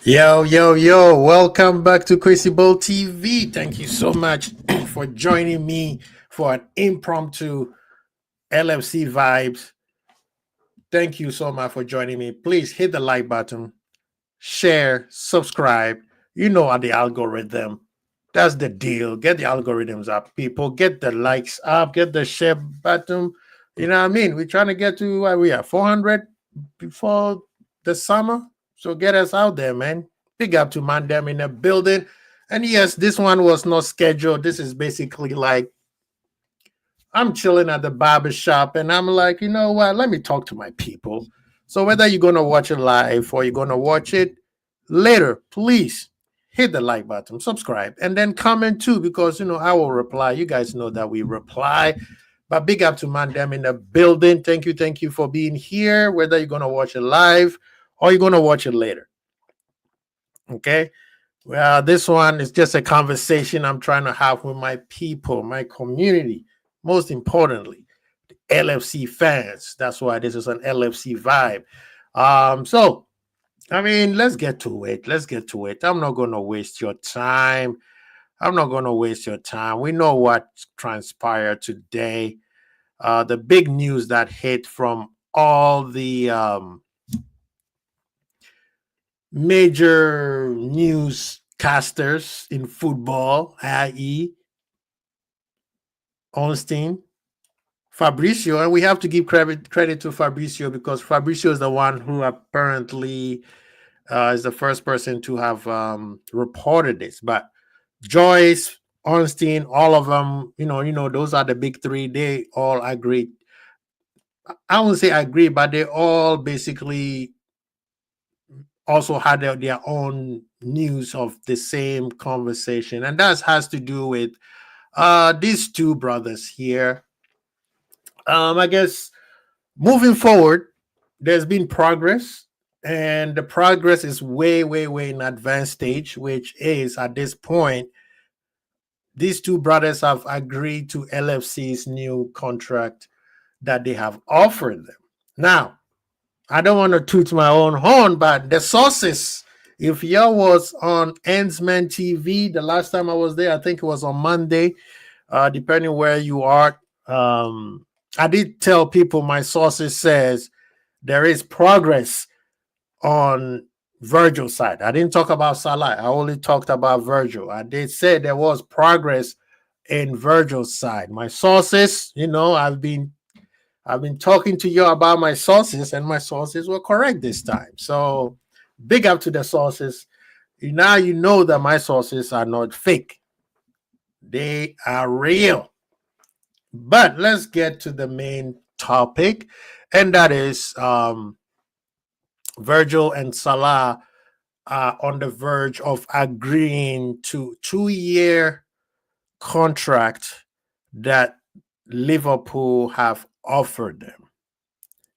Yo, yo, yo, welcome back to Crazy Bowl TV. Thank you so much for joining me for an impromptu LFC vibes. Thank you so much for joining me. Please hit the like button, share, subscribe. You know how the algorithm. That's the deal. Get the algorithms up, people. Get the likes up, get the share button. You know what I mean? We're trying to get to what we are 400 before the summer. So get us out there, man. Big up to Mandem in the building. And yes, this one was not scheduled. This is basically like I'm chilling at the barber shop and I'm like, you know what? Let me talk to my people. So whether you're going to watch it live or you're going to watch it later, please hit the like button, subscribe, and then comment too, because, I will reply. You guys know that we reply. But big up to Mandem in the building. Thank you for being here, whether you're going to watch it live or you're going to watch it later. Okay. Well, this one is just a conversation I'm trying to have with my people, my community, most importantly, the LFC fans. That's why this is an LFC vibe. So I mean, let's get to it. Let's get to it. I'm not gonna waste your time. I'm not gonna waste your time. We know what transpired today. The big news that hit from all the major newscasters in football, i.e., Ornstein, Fabricio, and we have to give credit to Fabricio because Fabricio is the one who apparently is the first person to have reported this. But Joyce, Ornstein, all of them, those are the big three. They all agree. I won't say agree, but they all basically also had their own news of the same conversation, and that has to do with these two brothers here. I guess moving forward, there's been progress, and the progress is way, way, way in advanced stage, which is at this point, these two brothers have agreed to LFC's new contract that they have offered them. Now, I don't want to toot my own horn, but the sources, if y'all was on Endsman TV the last time I was there, I think it was on Monday, depending where you are. I did tell people my sources says there is progress on Virgil's side. I didn't talk about Salah. I only talked about Virgil. I did say there was progress in Virgil's side. My sources, I've been talking to you about my sources, and my sources were correct this time. So big up to the sources. Now you know that my sources are not fake. They are real. But let's get to the main topic, and that is Virgil and Salah are on the verge of agreeing to 2-year contract that Liverpool have offered them.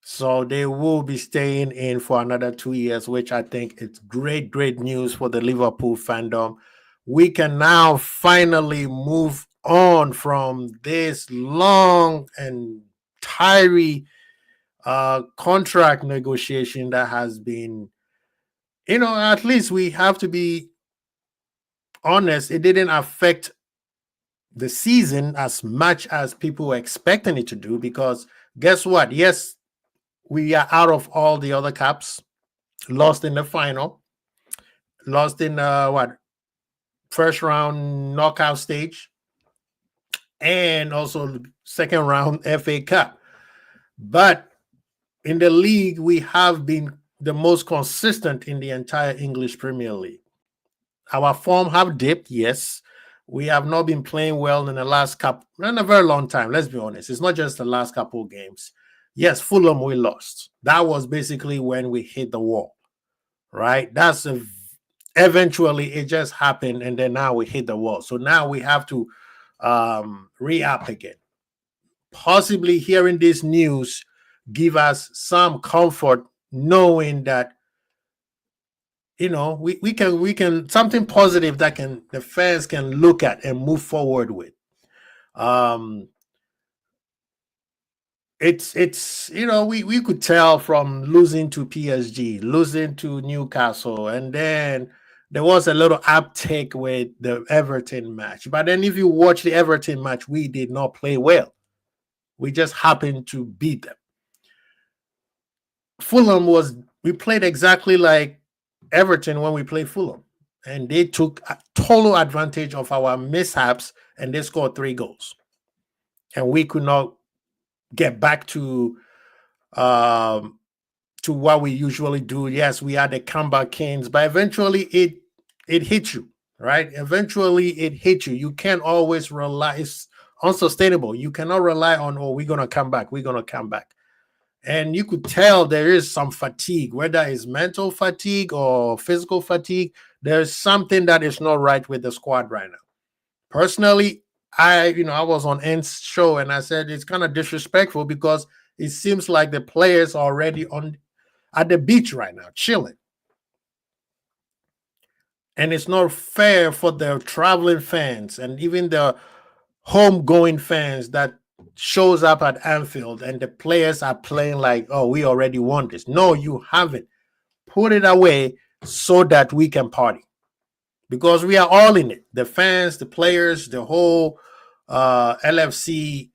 So they will be staying in for another 2 years, which I think is great, great news for the Liverpool fandom. We can now finally move on from this long and tiring contract negotiation that has been, at least we have to be honest, it didn't affect the season as much as people were expecting it to do, because guess what? Yes, we are out of all the other cups, lost in the final, lost in first round knockout stage, and also second round FA Cup. But in the league, we have been the most consistent in the entire English Premier League. Our form have dipped, yes. We have not been playing well in the last couple, in a very long time. Let's be honest. It's not just the last couple of games. Yes, Fulham, we lost. That was basically when we hit the wall, right? Eventually it just happened, and then now we hit the wall. So now we have to re-up again. Possibly hearing this news give us some comfort, knowing that we can something positive that can the fans can look at and move forward with. Um, it's we could tell from losing to PSG, losing to Newcastle, and then there was a little uptake with the Everton match. But then if you watch the Everton match, we did not play well. We just happened to beat them. Fulham we played exactly like Everton when we played Fulham, and they took total advantage of our mishaps and they scored 3 goals. And we could not get back to what we usually do. Yes, we had the comeback kings, but eventually it hit you, right? Eventually it hit you. You can't always rely. It's unsustainable. You cannot rely on, oh, we're gonna come back. We're gonna come back. And you could tell there is some fatigue, whether it's mental fatigue or physical fatigue. There's something that is not right with the squad right now. Personally, I was on N's show and I said it's kind of disrespectful because it seems like the players are already at the beach right now, chilling. And it's not fair for the traveling fans and even the homegoing fans that shows up at Anfield and the players are playing like, oh, we already won this. No, you haven't. Put it away so that we can party. Because we are all in it. The fans, the players, the whole LFC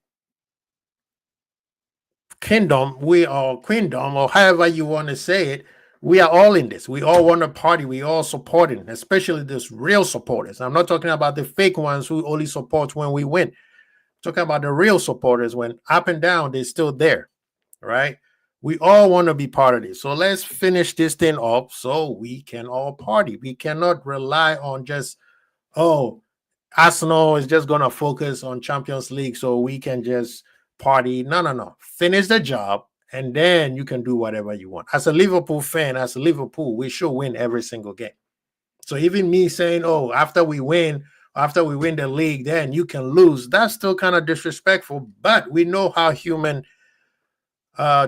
kingdom, we are queendom, or however you want to say it. We are all in this. We all want to party. We all supporting, especially these real supporters. I'm not talking about the fake ones who only support when we win. I'm talking about the real supporters. When up and down, they're still there, right? We all want to be part of this. So let's finish this thing up so we can all party. We cannot rely on just, oh, Arsenal is just going to focus on Champions League so we can just party. No. Finish the job and then you can do whatever you want. As a Liverpool fan, as a Liverpool, we should win every single game. So even me saying, oh, after we win the league, then you can lose, that's still kind of disrespectful. But we know how human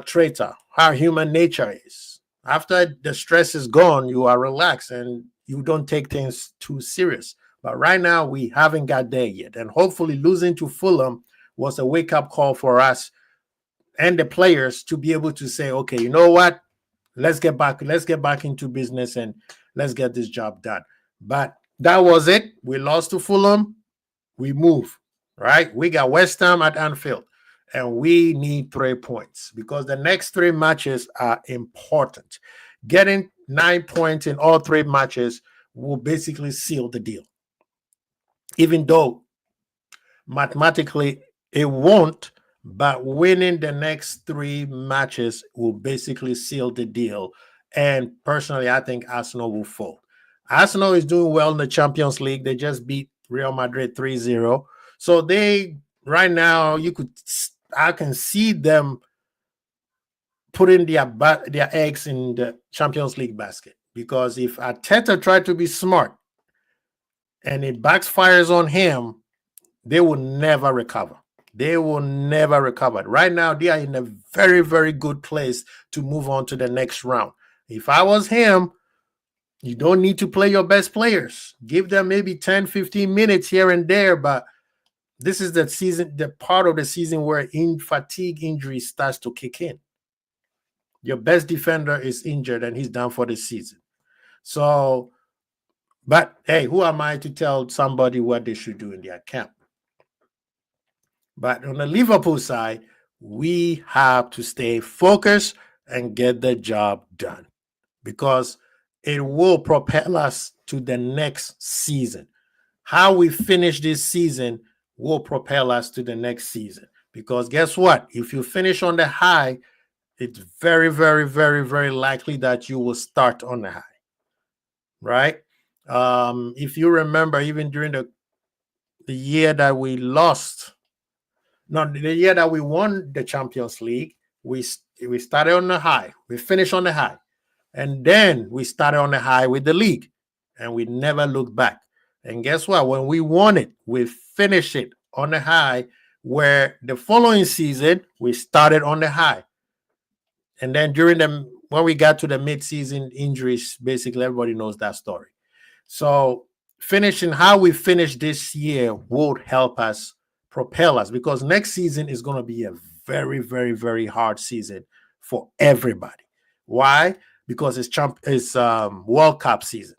traits are, how human nature is. After the stress is gone, you are relaxed and you don't take things too serious. But right now, we haven't got there yet. And hopefully losing to Fulham was a wake-up call for us and the players to be able to say, okay, you know what? Let's get back into business and let's get this job done. But that was it. We lost to Fulham. We move, right? We got West Ham at Anfield. And we need 3 points because the next 3 matches are important. Getting 9 points in all 3 matches will basically seal the deal. Even though mathematically it won't, but winning the next 3 matches will basically seal the deal. And personally, I think Arsenal will fall. Arsenal is doing well in the Champions League. They just beat Real Madrid 3-0. So they, right now, I can see them putting their eggs in the Champions League basket. Because if Arteta tried to be smart and it backfires on him, they will never recover. They will never recover. Right now, they are in a very, very good place to move on to the next round. If I was him, you don't need to play your best players. Give them maybe 10, 15 minutes here and there, but this is the part of the season where fatigue injury starts to kick in. Your best defender is injured and he's done for the season. So, but hey, who am I to tell somebody what they should do in their camp? But on the Liverpool side, we have to stay focused and get the job done because it will propel us to the next season. How we finish this season will propel us to the next season. Because guess what? If you finish on the high, it's very, very, very, very likely that you will start on the high. Right? If you remember, even during the year that we lost, the year that we won the Champions League, we started on the high. We finished on the high. And then we started on the high with the league. And we never looked back. And guess what? When we won it, we finished it on the high, where the following season, we started on the high. And then when we got to the mid-season injuries, basically everybody knows that story. So finishing how we finish this year would help us, propel us, because next season is going to be a very, very, very hard season for everybody. Why? Because it's World Cup season.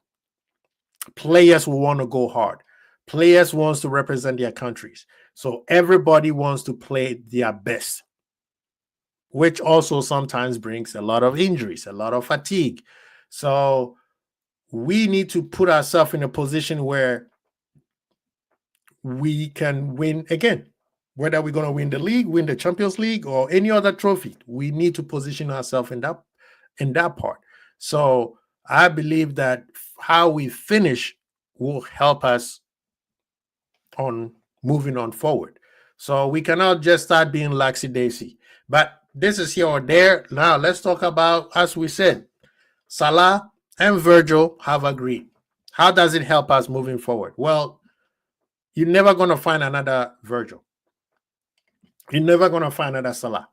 Players will want to go hard. Players wants to represent their countries. So everybody wants to play their best, which also sometimes brings a lot of injuries, a lot of fatigue. So we need to put ourselves in a position where we can win again. Whether we're going to win the league, win the Champions League, or any other trophy, we need to position ourselves in that part. So I believe that how we finish will help us on moving on forward. So we cannot just start being laxy-daisy. But this is here or there. Now let's talk about, as we said, Salah and Virgil have agreed. How does it help us moving forward? Well, you're never going to find another Virgil. You're never going to find another Salah.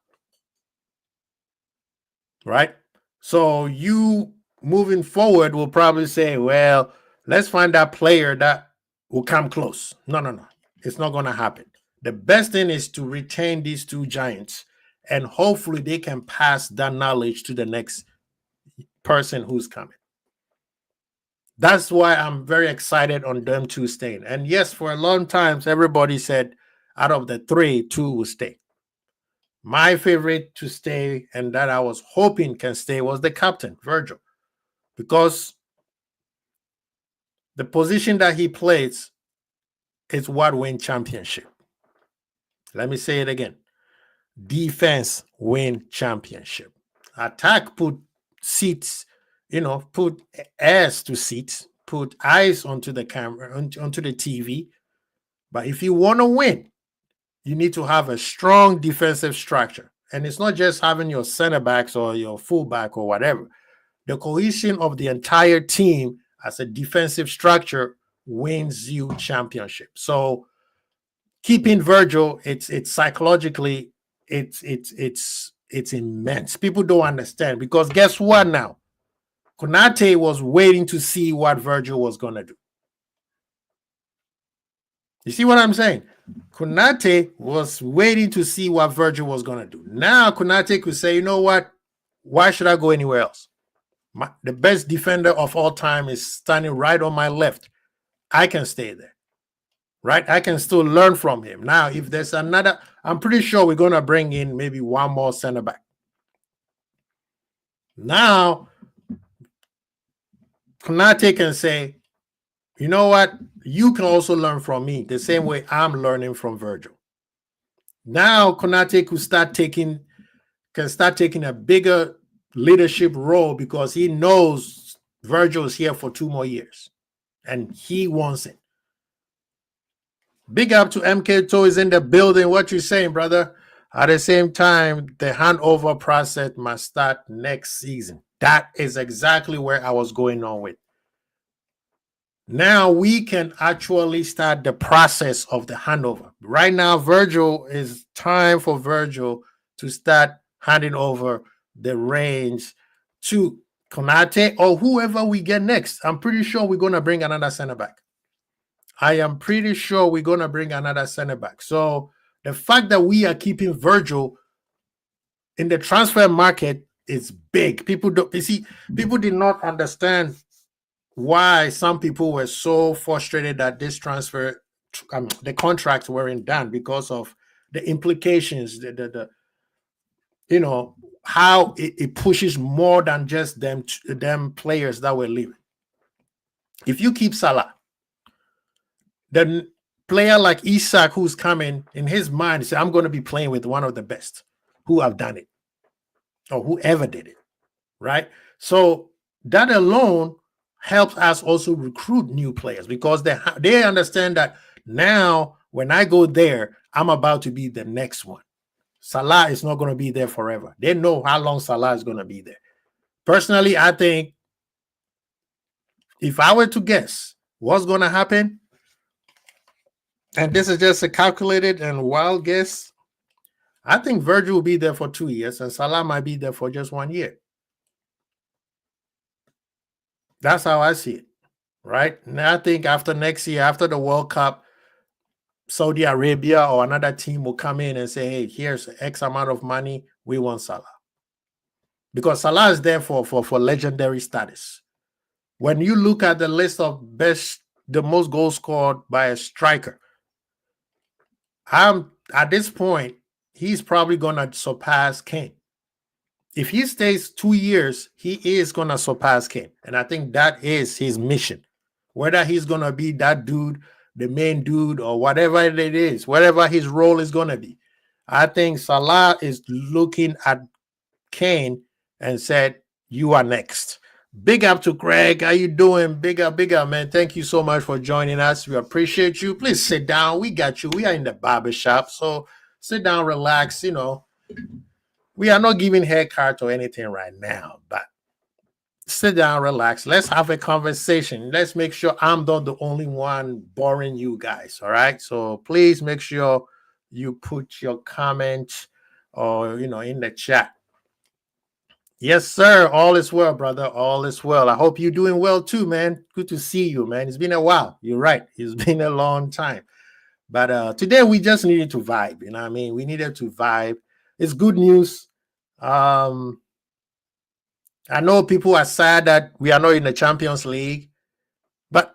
Right? So you moving forward will probably say, well, let's find that player that will come close. No. It's not going to happen. The best thing is to retain these two giants, and hopefully they can pass that knowledge to the next person who's coming. That's why I'm very excited on them two staying. And yes, for a long time, everybody said out of the three, two will stay. My favorite to stay and that I was hoping can stay was the captain, Virgil, because the position that he plays is what wins championship. Let me say it again. Defense win championship. Attack put seats, put airs to seats, put eyes onto the camera, onto the TV. But if you want to win, you need to have a strong defensive structure. And it's not just having your center backs or your fullback or whatever. The cohesion of the entire team as a defensive structure wins you championship. So keeping Virgil, it's psychologically, it's immense. People don't understand, because guess what now? Konate was waiting to see what Virgil was going to do. You see what I'm saying? Konate was waiting to see what Virgil was going to do. Now Konate could say, you know what? Why should I go anywhere else? The best defender of all time is standing right on my left. I can stay there. Right? I can still learn from him. Now, if there's another, I'm pretty sure we're going to bring in maybe one more center back. Now, Konate can say, you know what? You can also learn from me the same way I'm learning from Virgil. Now, Konate can start taking a bigger leadership role, because he knows Virgil is here for 2 more years and he wants it. Big up to MK Toe is in the building. What you saying, brother? At the same time, the handover process must start next season. That is exactly where I was going on with. Now we can actually start the process of the handover. Right now, is time for Virgil to start handing over the reins to Konate or whoever we get next. I'm pretty sure we're going to bring another center back. I am pretty sure we're going to bring another center back. So the fact that we are keeping Virgil in the transfer market is big. People did not understand why some people were so frustrated that this transfer, the contracts weren't done, because of the implications, how it pushes more than just them players that were leaving. If you keep Salah, then player like Isak, who's coming, in his mind, say, I'm going to be playing with one of the best who have done it or whoever did it, right? So that alone helps us also recruit new players, because they understand that now when I go there, I'm about to be the next one. Salah is not going to be there forever. They know how long Salah is going to be there. Personally, I think if I were to guess what's going to happen, and this is just a calculated and wild guess, I think Virgil will be there for 2 years and Salah might be there for just 1 year. That's how I see it, right? And I think after next year, after the World Cup, Saudi Arabia or another team will come in and say, hey, here's X amount of money. We want Salah. Because Salah is there for legendary status. When you look at the list of the most goals scored by a striker, at this point, he's probably going to surpass Kane. If he stays 2 years, he is going to surpass Kane. And I think that is his mission. Whether he's going to be that dude, the main dude, or whatever it is, whatever his role is going to be. I think Salah is looking at Kane and said, you are next. Big up to Greg. How you doing? Big up, man. Thank you so much for joining us. We appreciate you. Please sit down. We got you. We are in the barber shop. So sit down, relax. You know, we are not giving haircut or anything right now, but sit down, relax. Let's have a conversation. Let's make sure I'm not the only one boring you guys. All right. So please make sure you put your comment or, in the chat. Yes, sir. All is well, brother. All is well. I hope you're doing well too, man. Good to see you, man. It's been a while. You're right. It's been a long time. But today we just needed to vibe. You know what I mean? We needed to vibe. It's good news. I know people are sad that we are not in the Champions League, but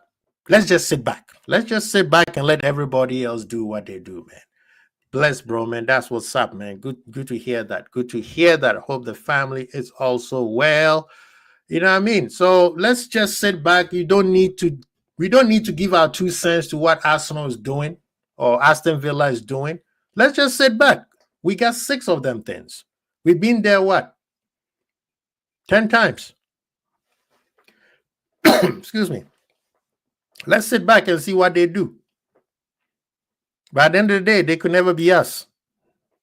let's just sit back. Let's just sit back and let everybody else do what they do, man. Bless, bro, man. That's what's up, man. Good to hear that. Good to hear that. I hope the family is also well. You know what I mean? So let's just sit back. We don't need to give our 2 cents to what Arsenal is doing or Aston Villa is doing. Let's just sit back. We got 6 of them things. We've been there, what? 10 times. Excuse me. Let's sit back and see what they do. But at the end of the day, they could never be us.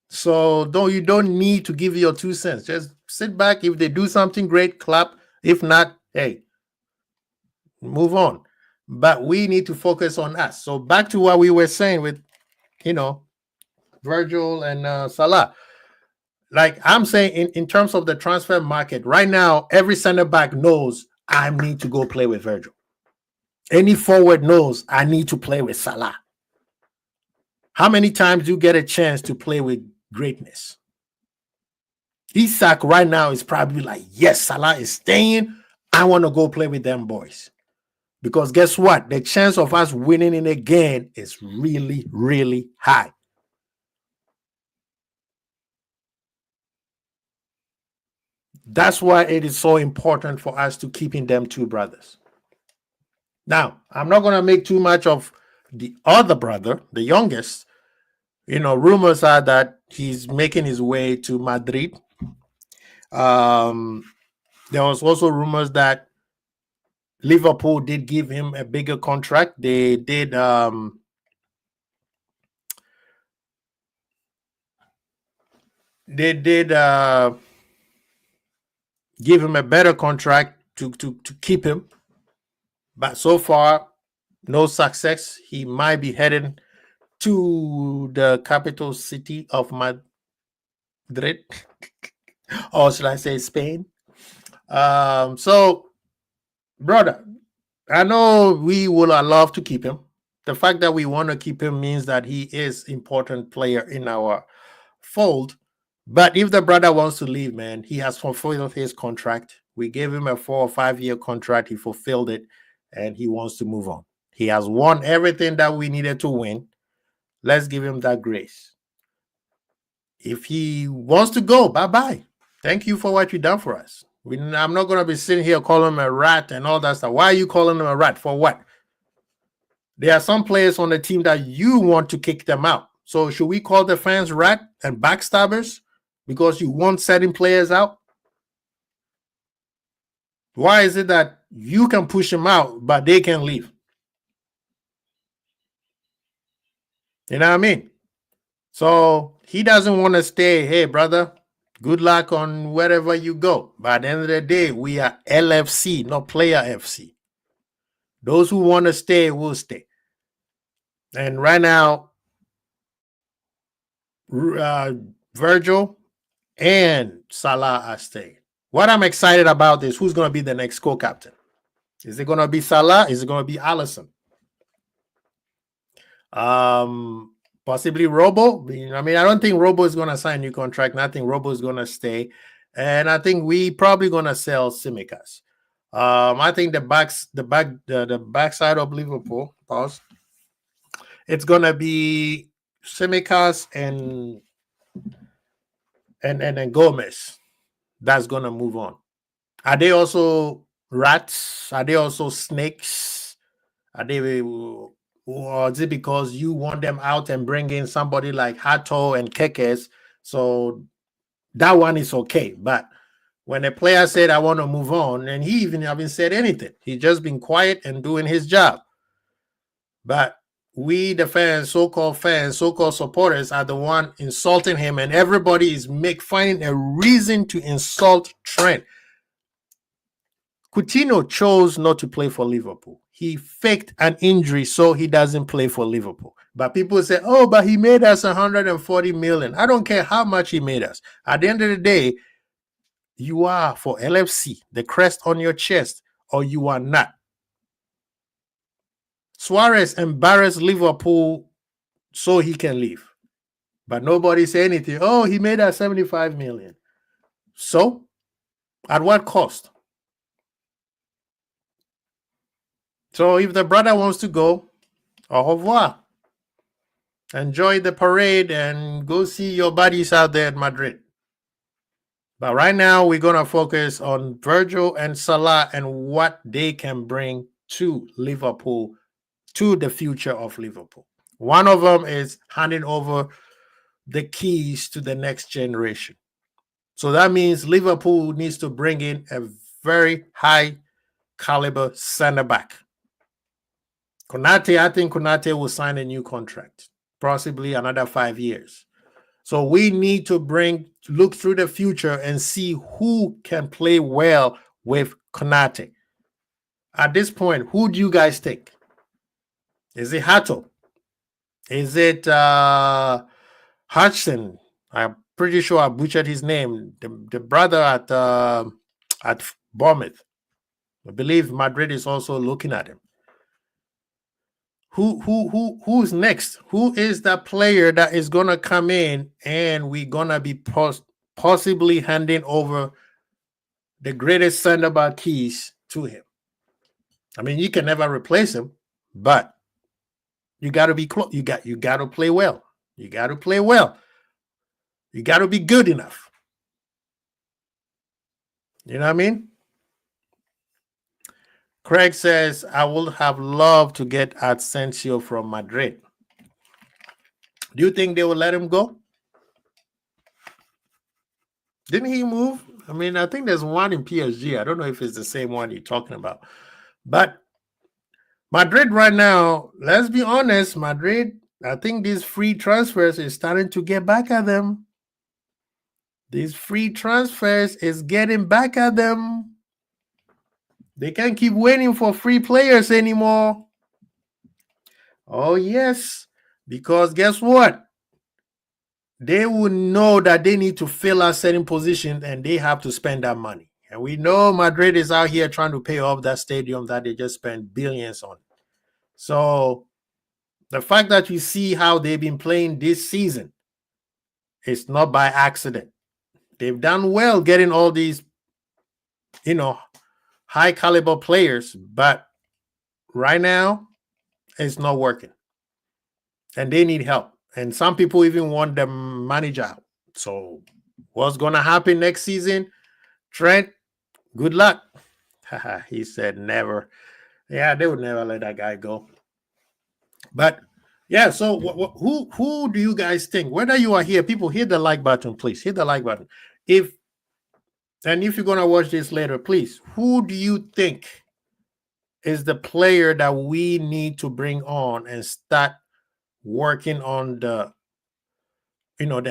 So you don't need to give your 2 cents. Just sit back. If they do something great, clap. If not, hey, move on. But we need to focus on us. So back to what we were saying with, Virgil and Salah. Like I'm saying, in terms of the transfer market, right now, every center back knows I need to go play with Virgil. Any forward knows I need to play with Salah. How many times do you get a chance to play with greatness? Isak right now is probably like, yes, Salah is staying. I want to go play with them boys. Because guess what? The chance of us winning it again is really, really high. That's why it is so important for us to keep in them 2 brothers. Now, I'm not going to make too much of the other brother, the youngest. Rumors are that he's making his way to Madrid. There was also rumors that Liverpool did give him a bigger contract. They did give him a better contract to keep him. But so far, no success. He might be heading to the capital city of Madrid. Or should I say Spain? So, brother, I know we would love to keep him. The fact that we want to keep him means that he is an important player in our fold. But if the brother wants to leave, man, he has fulfilled his contract. We gave him a 4 or 5 year contract. He fulfilled it, and he wants to move on. He has won everything that we needed to win. Let's give him that grace. If he wants to go, bye-bye. Thank you for what you've done for us. I'm not going to be sitting here calling him a rat and all that stuff. Why are you calling him a rat? For what? There are some players on the team that you want to kick them out. So should we call the fans rat and backstabbers because you want certain players out? Why is it that you can push them out, but they can leave? You know what I mean? So he doesn't want to stay. Hey, brother, good luck on wherever you go. But at the end of the day, we are LFC, not Player FC. Those who want to stay will stay. And right now, Virgil and Salah are staying. What I'm excited about is who's going to be the next co-captain. Is it going to be Salah? Is it going to be Alisson? Possibly Robo. I mean, I don't think Robo is going to sign a new contract. I think Robo is going to stay, and I think we probably going to sell Tsimikas. I think the backside of Liverpool. Pause. It's going to be Tsimikas and Gomez. That's going to move on. Are they also rats? Are they also snakes? Are they? Or is it because you want them out and bring in somebody like Hato and Kekes? So that one is okay. But when a player said, I want to move on, and he even haven't said anything, he's just been quiet and doing his job. But we, the fans, so-called supporters, are the one insulting him, and everybody is finding a reason to insult Trent. Coutinho chose not to play for Liverpool. He faked an injury so he doesn't play for Liverpool. But people say, oh, but he made us 140 million. I don't care how much he made us. At the end of the day, you are for LFC, the crest on your chest, or you are not. Suarez embarrassed Liverpool so he can leave. But nobody say anything. Oh, he made us 75 million. So, at what cost? So if the brother wants to go, au revoir. Enjoy the parade and go see your buddies out there at Madrid. But right now, we're going to focus on Virgil and Salah and what they can bring to Liverpool, to the future of Liverpool. One of them is handing over the keys to the next generation. So that means Liverpool needs to bring in a very high caliber center back. Konate, I think Konate will sign a new contract, possibly another 5 years. So we need to look through the future and see who can play well with Konate. At this point, who do you guys think? Is it Hato? Is it Hudson? I'm pretty sure I butchered his name. The brother at Bournemouth. I believe Madrid is also looking at him. Who's next? Who is that player that is gonna come in and we're gonna be possibly handing over the greatest center back keys to him? I mean, you can never replace him, but you got to be close. You got to play well. You got to play well. You got to be good enough. You know what I mean? Craig says, I would have loved to get Asensio from Madrid. Do you think they will let him go? Didn't he move? I mean, I think there's one in PSG. I don't know if it's the same one you're talking about. But Madrid right now, let's be honest, Madrid, I think these free transfers is starting to get back at them. These free transfers is getting back at them. They can't keep waiting for free players anymore. Oh, yes. Because guess what? They will know that they need to fill a certain position and they have to spend that money. And we know Madrid is out here trying to pay off that stadium that they just spent billions on. So the fact that you see how they've been playing this season, it's not by accident. They've done well getting all these, high caliber players, but right now it's not working. And they need help. And some people even want the manager out. So what's going to happen next season? Trent, good luck. He said never. Yeah, they would never let that guy go. But yeah, so who do you guys think? Whether you are here, people, hit the like button, please. Hit the like button. If you're going to watch this later, please, who do you think is the player that we need to bring on and start working on the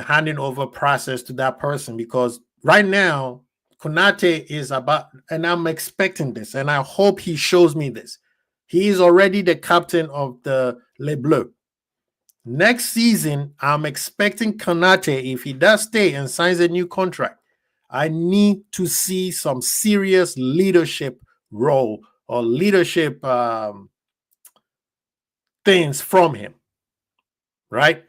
handing over process to that person? Because right now, Konate is about, and I'm expecting this, and I hope he shows me this. He is already the captain of the Les Bleus. Next season, I'm expecting Konate, if he does stay and signs a new contract, I need to see some serious leadership role or leadership things from him. right?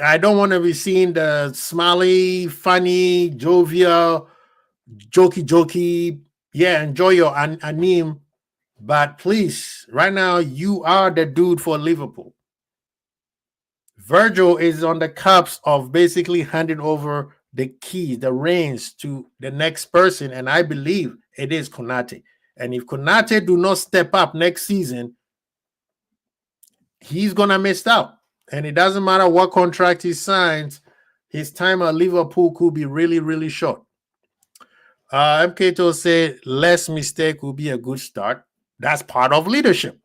I don't want to be seeing the smiley, funny, jovial, jokey. Yeah, enjoy your anime, but please, right now you are the dude for Liverpool. Virgil is on the cups of basically handing over the keys, the reins to the next person, and I believe it is Konate. And if Konate do not step up next season, he's gonna miss out. And it doesn't matter what contract he signs, his time at Liverpool could be really, really short. MKTO said less mistake will be a good start. That's part of leadership.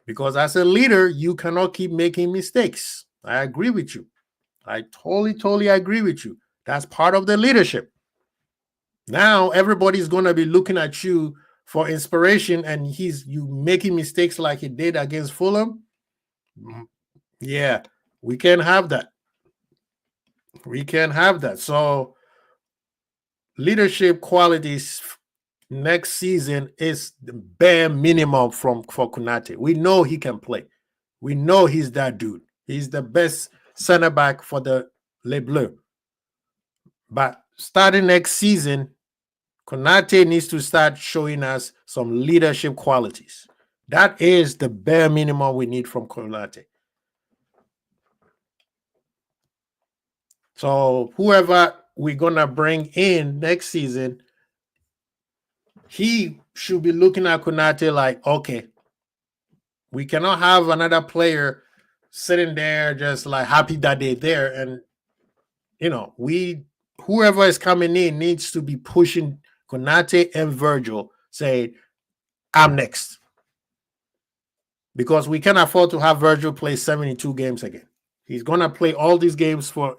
Because as a leader, you cannot keep making mistakes. I agree with you. I totally agree with you. That's part of the leadership. Now everybody's going to be looking at you for inspiration, and you making mistakes like he did against Fulham. Yeah, we can't have that. We can't have that. So leadership qualities next season is the bare minimum for Konate. We know he can play. We know he's that dude. He's the best center back for the Les Bleus. But starting next season, Konate needs to start showing us some leadership qualities. That is the bare minimum we need from Konate. So whoever we're going to bring in next season, he should be looking at Konate like, okay, we cannot have another player sitting there just like happy that they're there. And, whoever is coming in needs to be pushing Konate and Virgil, say, I'm next. Because we can't afford to have Virgil play 72 games again. He's going to play all these games for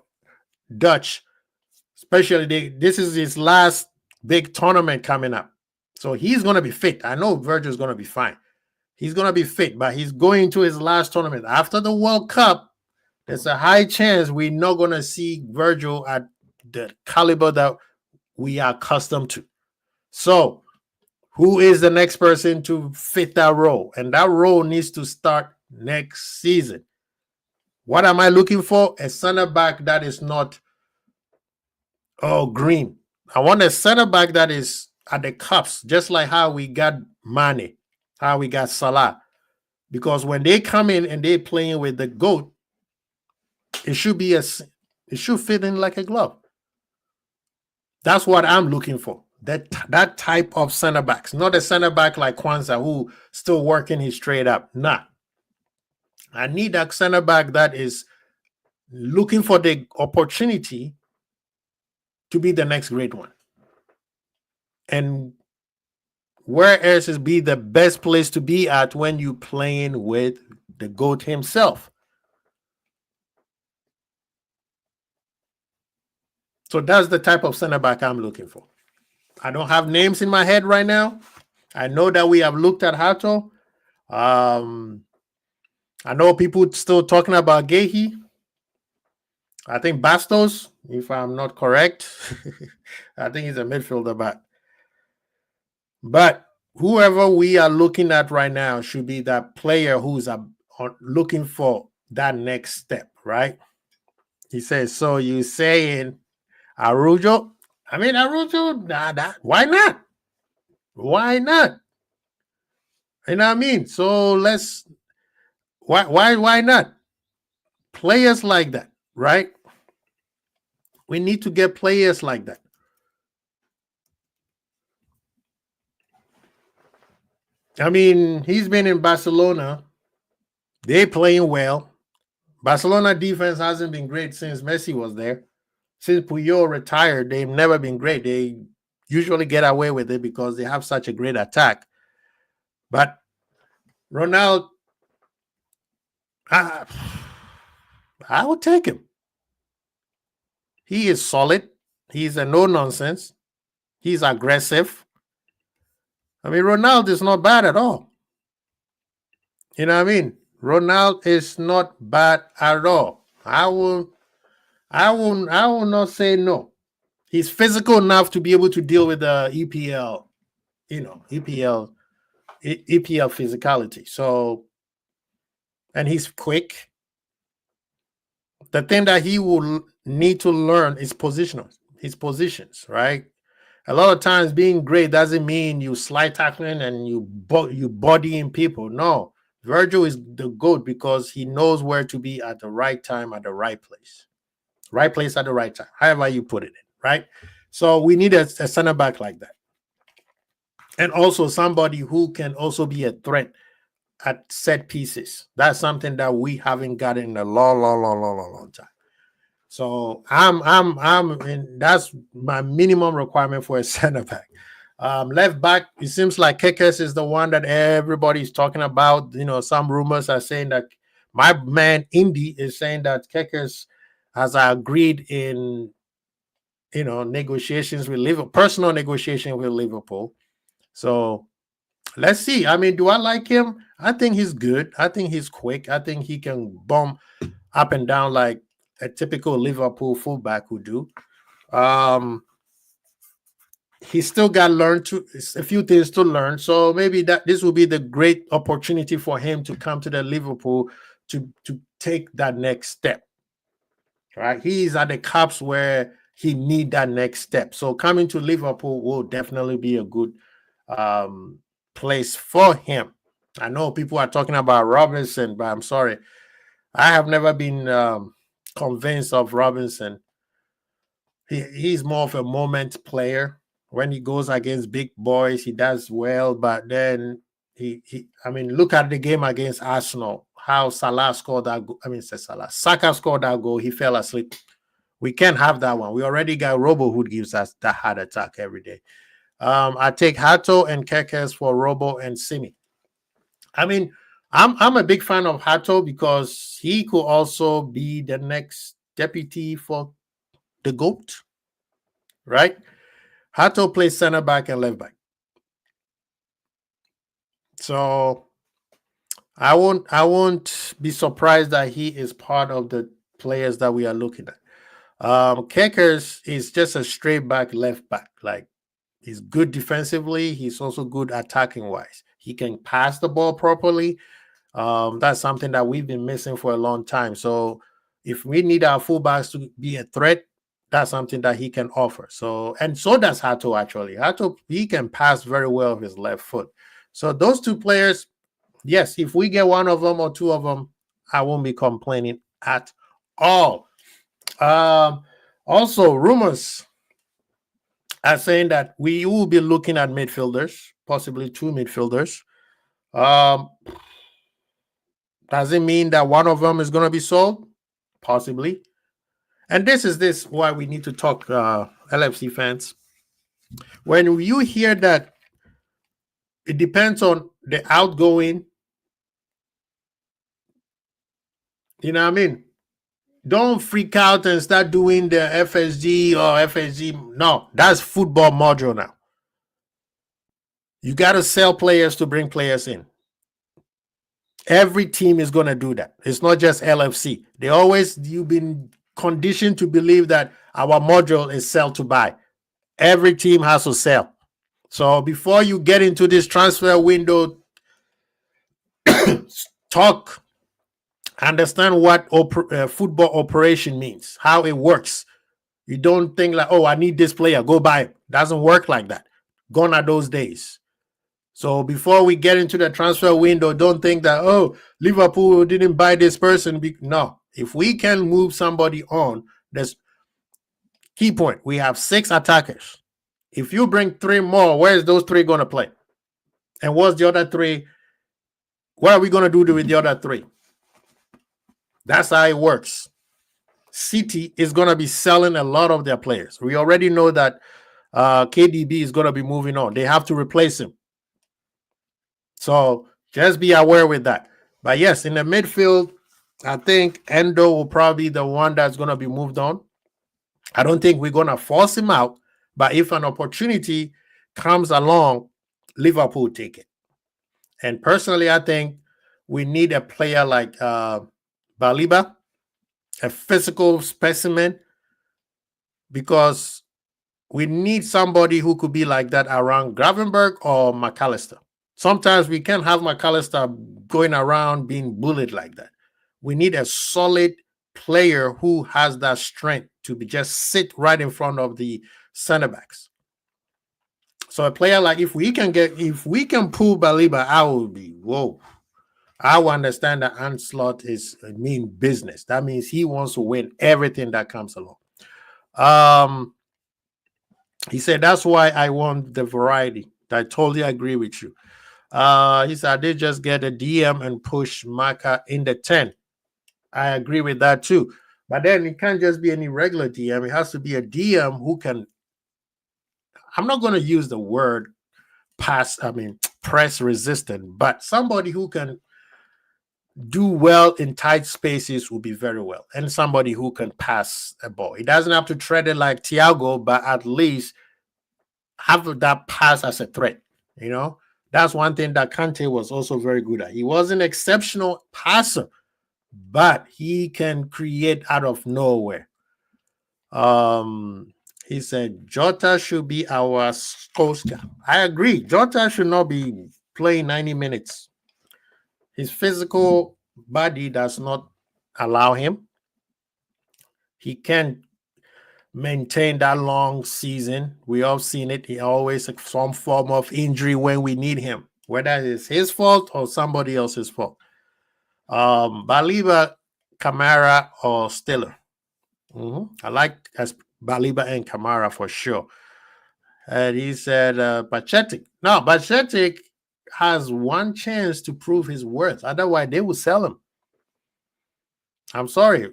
Dutch, especially this is his last big tournament coming up. So he's going to be fit. I know Virgil's going to be fine. He's going to be fit, but he's going to his last tournament. After the World Cup, there's a high chance we're not going to see Virgil at the caliber that we are accustomed to. So who is the next person to fit that role? And that role needs to start next season. What am I looking for? A center back that is not green. I want a center back that is at the cups, just like how we got Mane, how we got Salah. Because when they come in and they're playing with the GOAT, it should fit in like a glove. That's what I'm looking for. That type of center backs, not a center back like Kwanzaa who still working his trade up. Nah. I need that center back that is looking for the opportunity to be the next great one. And where else is be the best place to be at when you playing with the GOAT himself? So that's the type of center back I'm looking for. I don't have names in my head right now. I know that we have looked at Hato. I know people still talking about Gehi. I think Bastos, if I'm not correct. I think he's a midfielder, but whoever we are looking at right now should be that player who's looking for that next step, right? He says, so you saying Arujo? I mean, Arujo, why not? Why not? You know what I mean? So why not? Players like that, right? We need to get players like that. I mean, he's been in Barcelona. They're playing well. Barcelona defense hasn't been great since Messi was there. Since Puyol retired, they've never been great. They usually get away with it because they have such a great attack. But Ronaldo, I would take him. He is solid. He's a no-nonsense. He's aggressive. I mean, Ronaldo is not bad at all. You know what I mean? Ronaldo is not bad at all. I will not say no. He's physical enough to be able to deal with the EPL, EPL physicality. So, and he's quick. the thing that he will need to learn is his positions, right? A lot of times being great doesn't mean you slide tackling and you bodying people. No, Virgil is the GOAT because he knows where to be at the right time, at the right place. Right place at the right time, however you put it in, right? So we need a center back like that. And also somebody who can also be a threat at set pieces. That's something that we haven't gotten in a long time. So and that's my minimum requirement for a center back. Left back, it seems like Kekes is the one that everybody's talking about. You know, some rumors are saying that my man Indy is saying that Kekes has agreed in, you know, negotiations with Liverpool, personal negotiation with Liverpool. So let's see. I mean, do I like him? I think he's good. I think he's quick. I think he can bomb up and down like a typical Liverpool fullback would do. He's still got to learn a few things to learn. So maybe this will be the great opportunity for him to come to the Liverpool to take that next step. Right? He's at the cups where he need that next step. So coming to Liverpool will definitely be a good place for him. I know people are talking about Robinson, but I'm sorry. I have never been convinced of Robinson. He's more of a moment player. When he goes against big boys, he does well, but then I mean, look at the game against Arsenal, how Salah scored that goal. I mean, Saka scored that goal. He fell asleep. We can't have that one. We already got Robo who gives us that heart attack every day. I take Hato and Kekes for Robo and Simi. I mean, I'm a big fan of Hato because he could also be the next deputy for the GOAT, right? Hato plays center back and left back. So I won't be surprised that he is part of the players that we are looking at. Kekers is just a straight back left back. Like, he's good defensively. He's also good attacking wise. He can pass the ball properly. That's something that we've been missing for a long time. So if we need our fullbacks to be a threat, that's something that he can offer. So does Hato actually. Hato, he can pass very well with his left foot. So those two players, yes, if we get one of them or two of them, I won't be complaining at all. Also, rumors are saying that we will be looking at midfielders, possibly two midfielders. Does it mean that one of them is going to be sold? Possibly. And this is why we need to talk, LFC fans. When you hear that it depends on the outgoing, you know what I mean? Don't freak out and start doing the FSG or FSG. No, that's football module now. You got to sell players to bring players in. Every team is going to do that. It's not just LFC. You've been conditioned to believe that our module is sell to buy. Every team has to sell. So before you get into this transfer window talk, understand what football operation means, how it works. You don't think like, oh, I need this player, go buy it. Doesn't work like that. Gone are those days. So before we get into the transfer window, don't think that, oh, Liverpool didn't buy this person. No, if we can move somebody on, there's key point. We have 6 attackers. If you bring 3 more, where's those 3 going to play? And what's the other 3? What are we going to do with the other 3? That's how it works. City is going to be selling a lot of their players. We already know that KDB is going to be moving on. They have to replace him. So just be aware with that. But yes, in the midfield, I think Endo will probably be the one that's going to be moved on. I don't think we're going to force him out. But if an opportunity comes along, Liverpool take it. And personally, I think we need a player like Baliba, a physical specimen, because we need somebody who could be like that around Gravenberch or McAllister. Sometimes we can't have McAllister going around being bullied like that. We need a solid player who has that strength to be just sit right in front of the center backs. So a player like if we can pull Baliba, I will be whoa. I will understand that Ancelot is mean business. That means he wants to win everything that comes along. He said that's why I want the variety. I totally agree with you. He said I did just get a DM and push Maka in the 10. I agree with that too. But then it can't just be any regular DM. It has to be a DM who can. I'm not going to use the word press resistant, but somebody who can do well in tight spaces will be very well. And somebody who can pass a ball. It doesn't have to tread it like Thiago, but at least have that pass as a threat. You know, that's one thing that Kante was also very good at. He was an exceptional passer, but he can create out of nowhere. He said Jota should be our Oscar. I agree. Jota should not be playing 90 minutes. His physical body does not allow him. He can't maintain that long season. We all seen it. He always some form of injury when we need him, whether it's his fault or somebody else's fault. Baliba, Kamara, or Stiller. I like Baliba and Kamara for sure. And he said Pachetic. No, Pachetic has one chance to prove his worth. Otherwise, they will sell him. I'm sorry.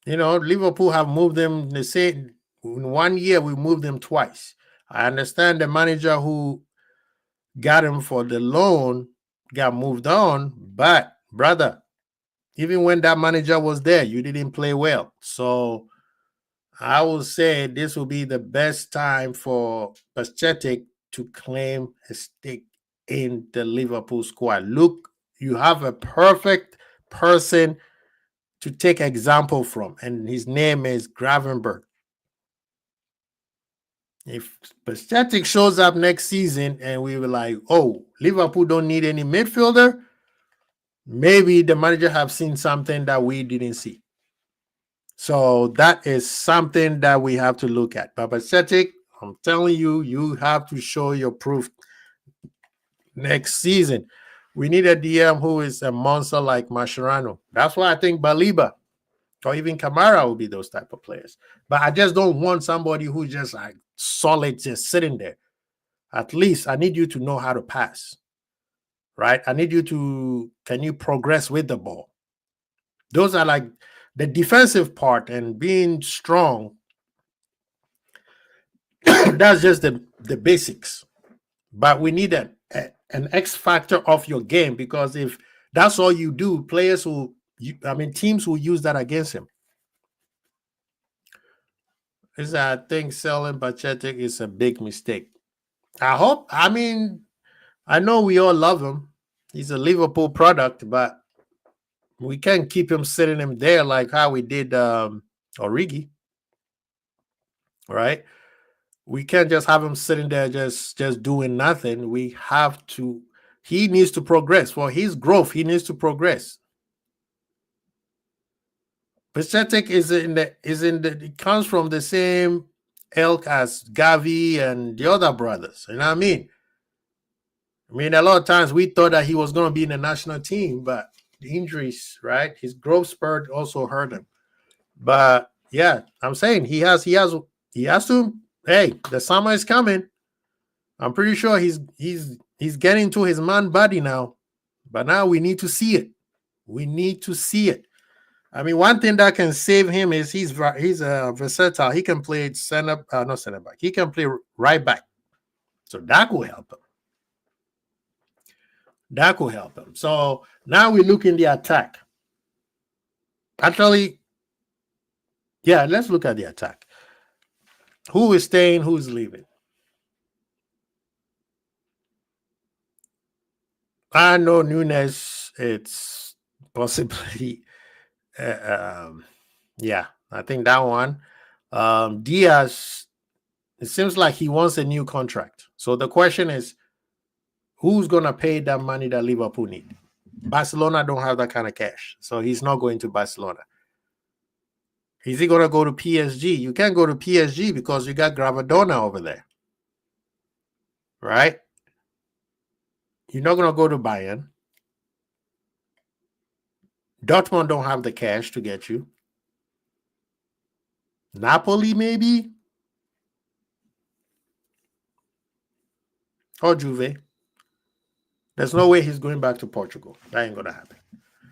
You know, Liverpool have moved them. They say in 1 year we moved them twice. I understand the manager who got him for the loan got moved on, but brother, even when that manager was there, you didn't play well. So I will say this will be the best time for Pachetic to claim a stake in the Liverpool squad. Look, you have a perfect person to take example from, and his name is Gravenberch. If Pachetic shows up next season and we were like, oh, Liverpool don't need any midfielder, maybe the manager have seen something that we didn't see. So that is something that we have to look at. But Pachetic, I'm telling you, you have to show your proof next season. We need a DM who is a monster like Mascherano. That's why I think Baliba or even Kamara will be those type of players. But I just don't want somebody who's just like solid, just sitting there. At least I need you to know how to pass, right? I need you to, can you progress with the ball? Those are like the defensive part and being strong. That's just the basics. But we need an X factor of your game, because if that's all you do, players will, teams will use that against him. I think selling Pachetic is a big mistake. I know we all love him. He's a Liverpool product, but we can't keep him sitting him there like how we did Origi. Right? We can't just have him sitting there just doing nothing. We have to. He needs to progress. For his growth, he needs to progress. Pathetic it comes from the same ilk as Gavi and the other brothers. You know what I mean? A lot of times we thought that he was going to be in the national team, but the injuries, right? His growth spurt also hurt him. But yeah, I'm saying he has to. Hey, the summer is coming. I'm pretty sure he's getting to his man body now. But now we need to see it. We need to see it. One thing that can save him is he's versatile. He can play not center back. He can play right back. So that will help him. That could help him. So now we look in the attack. Actually, yeah, let's look at the attack. Who is staying? Who's leaving? I know Nunes. It's possibly, yeah. I think that one. Diaz. It seems like he wants a new contract. So the question is, who's gonna pay that money that Liverpool need? Barcelona don't have that kind of cash, so he's not going to Barcelona. Is he going to go to PSG? You can't go to PSG because you got Gravadona over there, right? You're not going to go to Bayern. Dortmund don't have the cash to get you. Napoli, maybe? Or Juve. There's no way he's going back to Portugal. That ain't going to happen.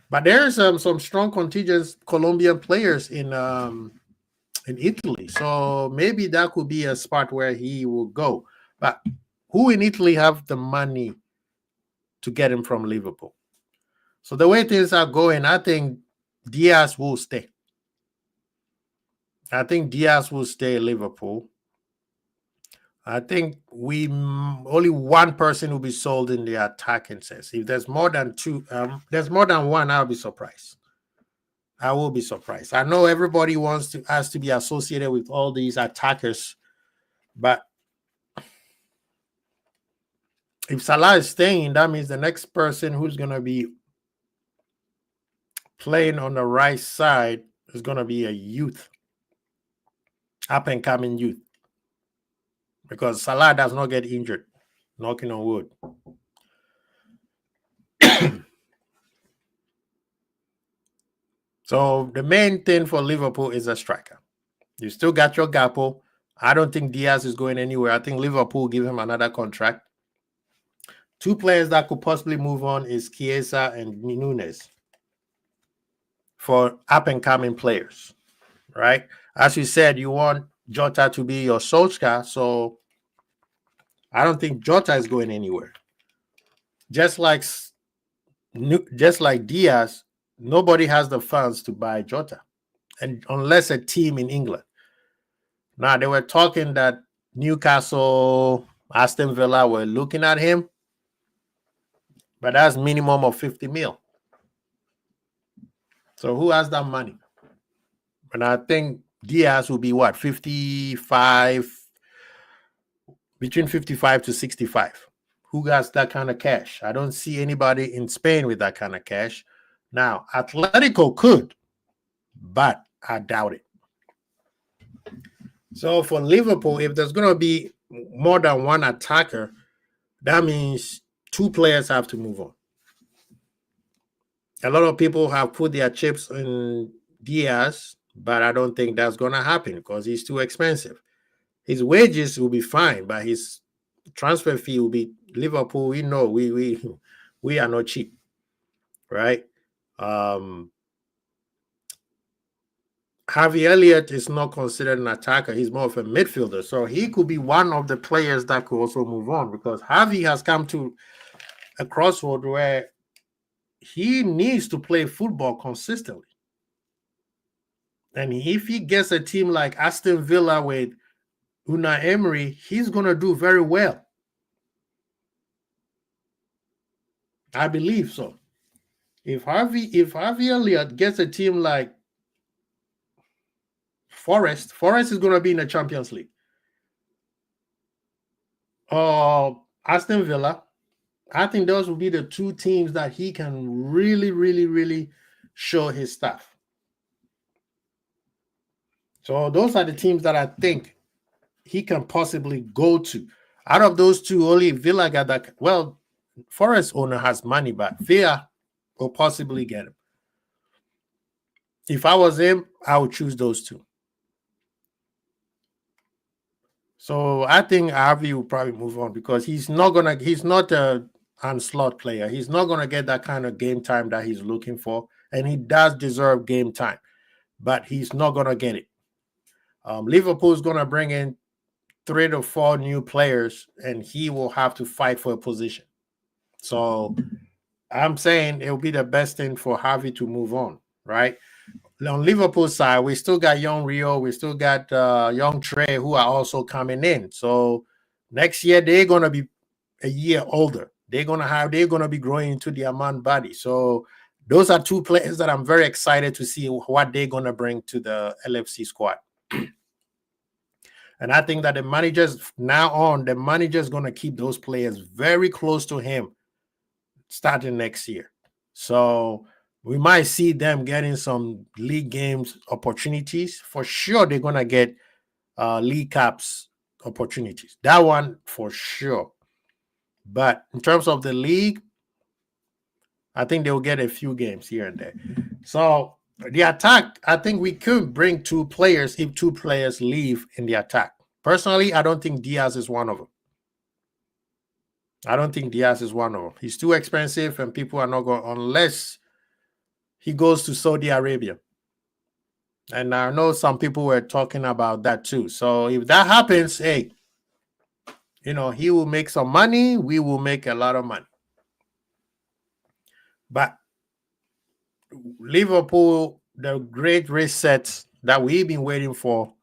But there's some strong contingents, Colombian players in Italy. So maybe that could be a spot where he will go. But who in Italy have the money to get him from Liverpool? So the way things are going, I think Diaz will stay. I think Diaz will stay at Liverpool. I think only one person will be sold in the attacking sense. If there's more than two, there's more than one, I'll be surprised. I will be surprised. I know everybody has to be associated with all these attackers, but if Salah is staying, that means the next person who's going to be playing on the right side is going to be a youth, up and coming youth, because Salah does not get injured, knocking on wood. So the main thing for Liverpool is a striker. You still got your Gakpo. I don't think Diaz is going anywhere. I think Liverpool give him another contract. Two players that could possibly move on is Chiesa and Nunes for up-and-coming players, right? As you said, you want Jota to be your Solskjaer, so I don't think Jota is going anywhere. Just like Diaz, nobody has the funds to buy Jota, and unless a team in England. Now, they were talking that Newcastle, Aston Villa were looking at him, but that's minimum of 50 mil. So who has that money? And I think Diaz will be what, 55, between 55 to 65. Who has that kind of cash? I don't see anybody in Spain with that kind of cash. Now, Atletico could, but I doubt it. So for Liverpool, if there's going to be more than one attacker, that means two players have to move on. A lot of people have put their chips in Diaz, but I don't think that's going to happen because he's too expensive. His wages will be fine, but his transfer fee will be Liverpool. We know we are not cheap, right? Harvey Elliott is not considered an attacker. He's more of a midfielder. So he could be one of the players that could also move on because Harvey has come to a crossroad where he needs to play football consistently. And if he gets a team like Aston Villa with Unai Emery, he's going to do very well. I believe so. If Harvey Elliott gets a team like Forest is going to be in the Champions League. Aston Villa, I think those will be the two teams that he can really, really, really show his stuff. So those are the teams that I think he can possibly go to. Out of those two, only Villa got that. Well, Forest owner has money, but Villa will possibly get him. If I was him, I would choose those two. So I think Harvey will probably move on because he's not a onslaught player. He's not gonna get that kind of game time that he's looking for, and he does deserve game time, but he's not gonna get it. Liverpool's gonna bring in 3 to 4 new players, and he will have to fight for a position. So I'm saying it will be the best thing for Harvey to move on, right? On Liverpool's side, we still got young Rio, we still got young Trey who are also coming in. So next year they're gonna be a year older. They're gonna be growing into their man body. So those are two players that I'm very excited to see what they're gonna bring to the LFC squad. And I think that the manager's gonna keep those players very close to him starting next year. So We might see them getting some league games opportunities. For sure, they're gonna get league caps opportunities. That one for sure. But in terms of the league, I think they'll get a few games here and there. So the attack, I think we could bring 2 players if 2 players leave in the attack. Personally, I don't think Diaz is one of them. I don't think Diaz is one of them. He's too expensive, and people are not going unless he goes to Saudi Arabia. And I know some people were talking about that too. So if that happens, hey, he will make some money. We will make a lot of money. But Liverpool, the great reset that we've been waiting for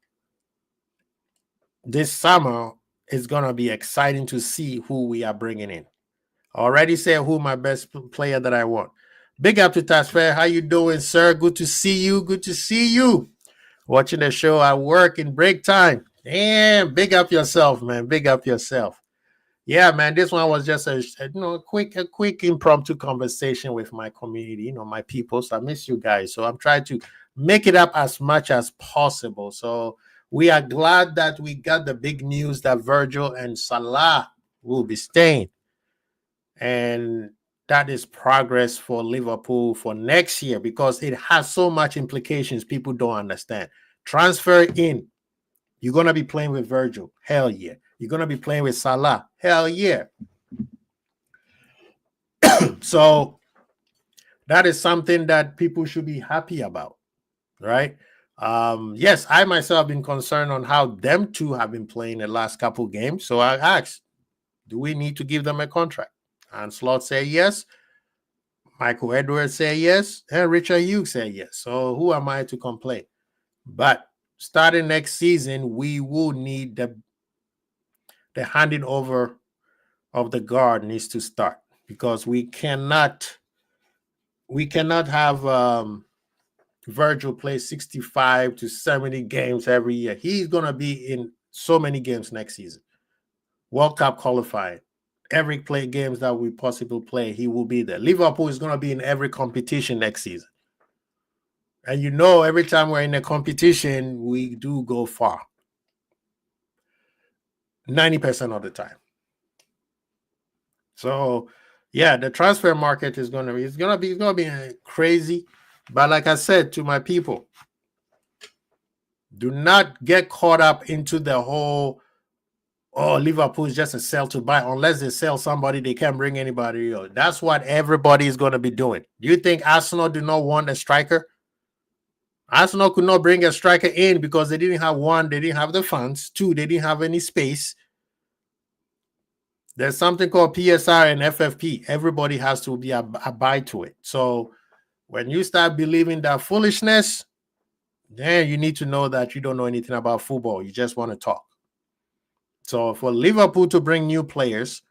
this summer, is going to be exciting to see who we are bringing in. I already said who my best player that I want. Big up to Tasfair. How you doing, sir? Good to see you. Good to see you. Watching the show at work in break time. Damn, big up yourself, man. Big up yourself. Yeah, man, this one was just a quick impromptu conversation with my community, my people. So I miss you guys. So I'm trying to make it up as much as possible. So we are glad that we got the big news that Virgil and Salah will be staying. And that is progress for Liverpool for next year because it has so much implications people don't understand. Transfer in. You're going to be playing with Virgil. Hell yeah. You're going to be playing with Salah. Hell yeah. So that is something that people should be happy about, right? Yes, I myself have been concerned on how them two have been playing the last couple games. So I asked, do we need to give them a contract? And Slot said yes. Michael Edwards said yes. And Richard Hughes said yes. So who am I to complain? But starting next season, we will need the handing over of the guard needs to start because we cannot have Virgil play 65 to 70 games every year. He's going to be in so many games next season. World Cup qualifying. Every games that we possibly play, he will be there. Liverpool is going to be in every competition next season. And every time we're in a competition, we do go far. 90% of the time. So, yeah, the transfer market is going to be crazy. But like I said to my people, do not get caught up into the whole, Liverpool is just a sell to buy. Unless they sell somebody, they can't bring anybody else. That's what everybody is going to be doing. Do you think Arsenal do not want a striker? Arsenal could not bring a striker in because they didn't have one, they didn't have the funds. 2, they didn't have any space. There's something called PSR and FFP. Everybody has to be abide to it. So when you start believing that foolishness, then you need to know that you don't know anything about football. You just want to talk. So for Liverpool to bring new players,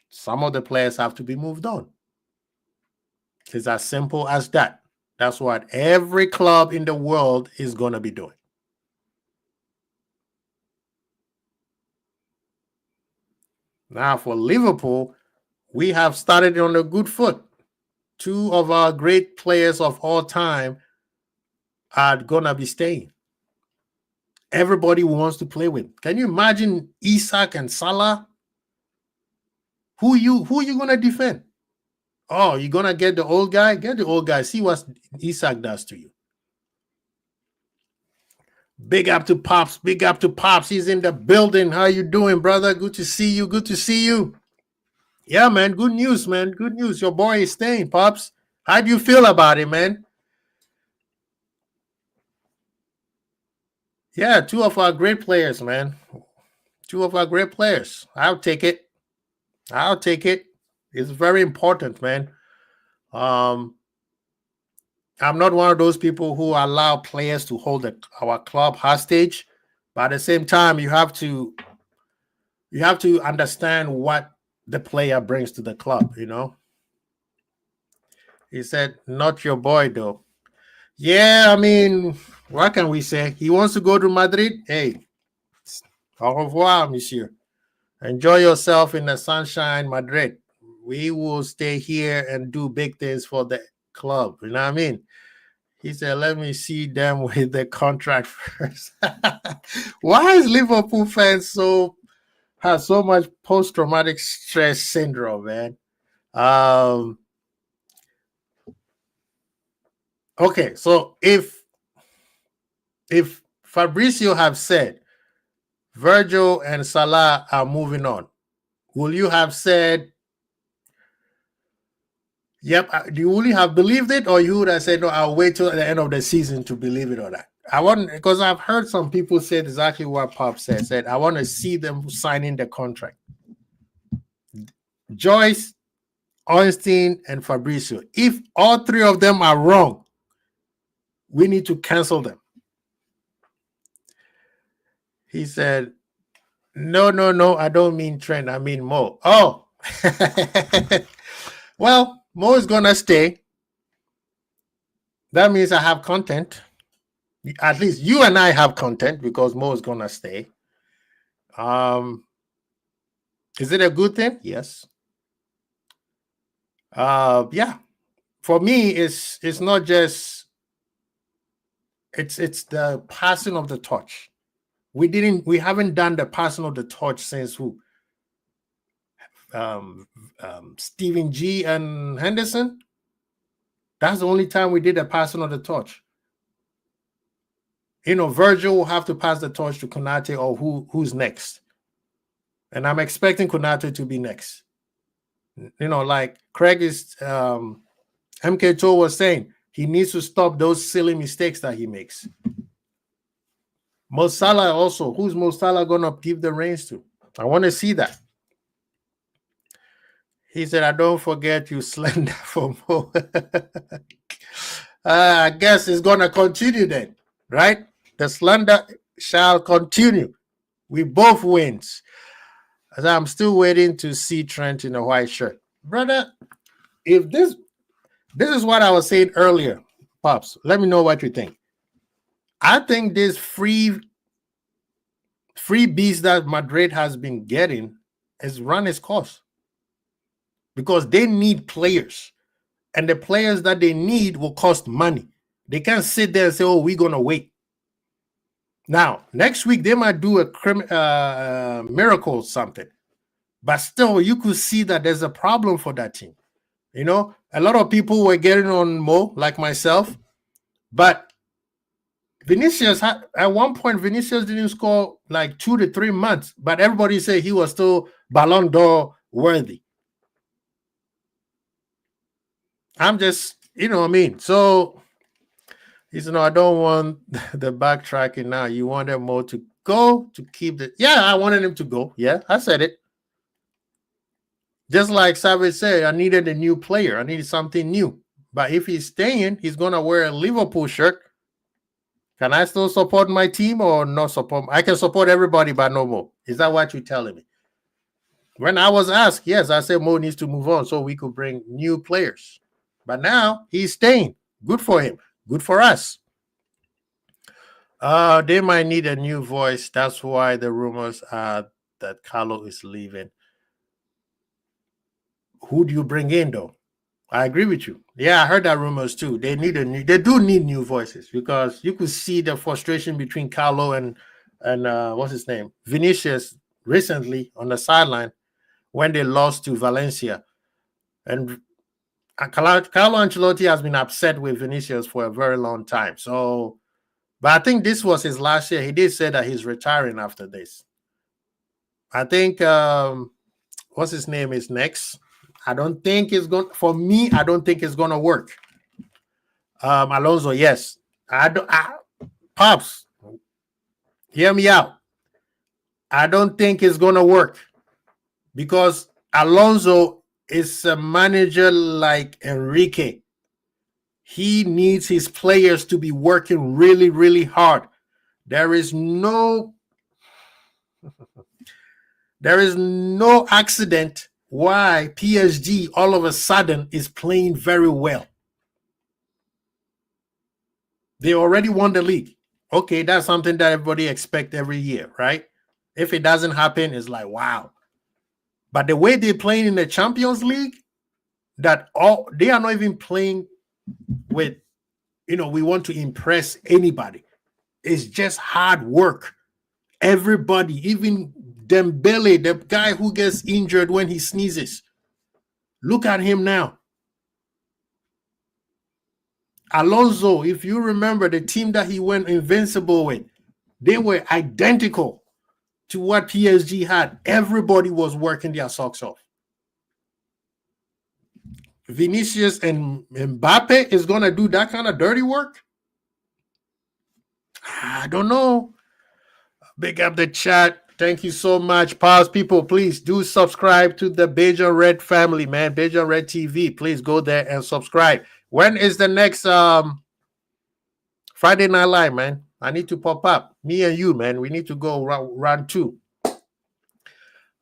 some of the players have to be moved on. It's as simple as that. That's what every club in the world is going to be doing. Now for Liverpool, we have started on a good foot. 2 of our great players of all time are going to be staying. Everybody wants to play with. Can you imagine Isak and Salah? Who you going to defend? Oh, you're going to get the old guy? Get the old guy. See what Isak does to you. Big up to Pops. Big up to Pops. He's in the building. How you doing, brother? Good to see you. Good to see you. Yeah, man. Good news, man. Good news. Your boy is staying, Pops. How do you feel about it, man? Yeah, 2 of our great players, man. 2 of our great players. I'll take it. I'll take it. It's very important, man. I'm not one of those people who allow players to hold our club hostage, but at the same time, you have to understand what the player brings to the club. He said, "Not your boy, though." Yeah, I mean, what can we say? He wants to go to Madrid. Hey, au revoir, monsieur. Enjoy yourself in the sunshine, Madrid. We will stay here and do big things for the club. You know what I mean? He said, let me see them with the contract first. Why is Liverpool fans have so much post-traumatic stress syndrome, man? Okay, so if Fabrizio have said Virgil and Salah are moving on, will you have said, yep, do you only have believed it, or you would have said, no, I'll wait till the end of the season to believe it or not? I want, because I've heard some people say exactly what Pop said, I want to see them signing the contract. Joyce, Ornstein, and Fabrizio. If all three of them are wrong, we need to cancel them. He said, no, I don't mean Trent, I mean Mo. Oh, well, Mo is going to stay. That means I have content. At least you and I have content because Mo is going to stay. Is it a good thing? Yes. Yeah. For me, it's not just, it's the passing of the torch. We haven't done the passing of the torch since who? Stephen G and Henderson. That's the only time we did a passing of the torch. You know, Virgil will have to pass the torch to Konate or who's next. And I'm expecting Konate to be next. You know, like Craig is MK2 was saying, he needs to stop those silly mistakes that he makes. Mo Salah also. Who's Mo Salah gonna give the reins to? I want to see that. He said, I don't forget you slender for Mo. I guess it's gonna continue then, right? The slander shall continue. We both wins. As I'm still waiting to see Trent in a white shirt. Brother, if this is what I was saying earlier, Pops, let me know what you think. I think this free beast that Madrid has been getting has run its course because they need players, and the players that they need will cost money. They can't sit there and say, oh, we're going to wait. Now, next week, they might do a miracle or something, but still, you could see that there's a problem for that team. You know, a lot of people were getting on Mo, like myself, but Vinicius, at one point, Vinicius didn't score like 2 to 3 months, but everybody said he was still Ballon d'Or worthy. I'm just, you know what I mean? So, he said, no, I don't want the backtracking now. You wanted Mo to go to keep the... Yeah, I wanted him to go. Yeah, I said it. Just like Savage said, I needed a new player. I needed something new. But if he's staying, he's going to wear a Liverpool shirt. Can I still support my team or not support? I can support everybody, but no more. Is that what you're telling me? When I was asked, yes, I said Mo needs to move on so we could bring new players. But now he's staying. Good for him. Good for us. They might need a new voice. That's why the rumors are that Carlo is leaving. Who do you bring in, though? I agree with you. Yeah, I heard that rumors too. They do need new voices because you could see the frustration between Carlo and what's his name, Vinicius, recently on the sideline when they lost to Valencia. And Carlo Ancelotti has been upset with Vinicius for a very long time. So, but I think this was his last year. He did say that he's retiring after this. I think what's his name is next. I don't think it's going. For me, I don't think it's going to work. Alonso, yes. Pops, hear me out. I don't think it's going to work because Alonso is a manager like Enrique. He needs his players to be working really, really hard. There is no accident why PSG all of a sudden is playing very well. They already won the league. Okay, that's something that everybody expects every year, right? If it doesn't happen, it's like, wow. But the way they're playing in the Champions League, they are not even playing with, we want to impress anybody. It's just hard work. Everybody, even Dembele, the guy who gets injured when he sneezes. Look at him now. Alonso, if you remember the team that he went invincible with, they were identical to what PSG had. Everybody was working their socks off. Vinicius and Mbappe is going to do that kind of dirty work? I don't know. Big up the chat. Thank you so much. Pause, people, please do subscribe to the Beige and Red family, man. Beige and Red TV. Please go there and subscribe. When is the next Friday Night Live, man? I need to pop up. Me and you, man. We need to go round 2.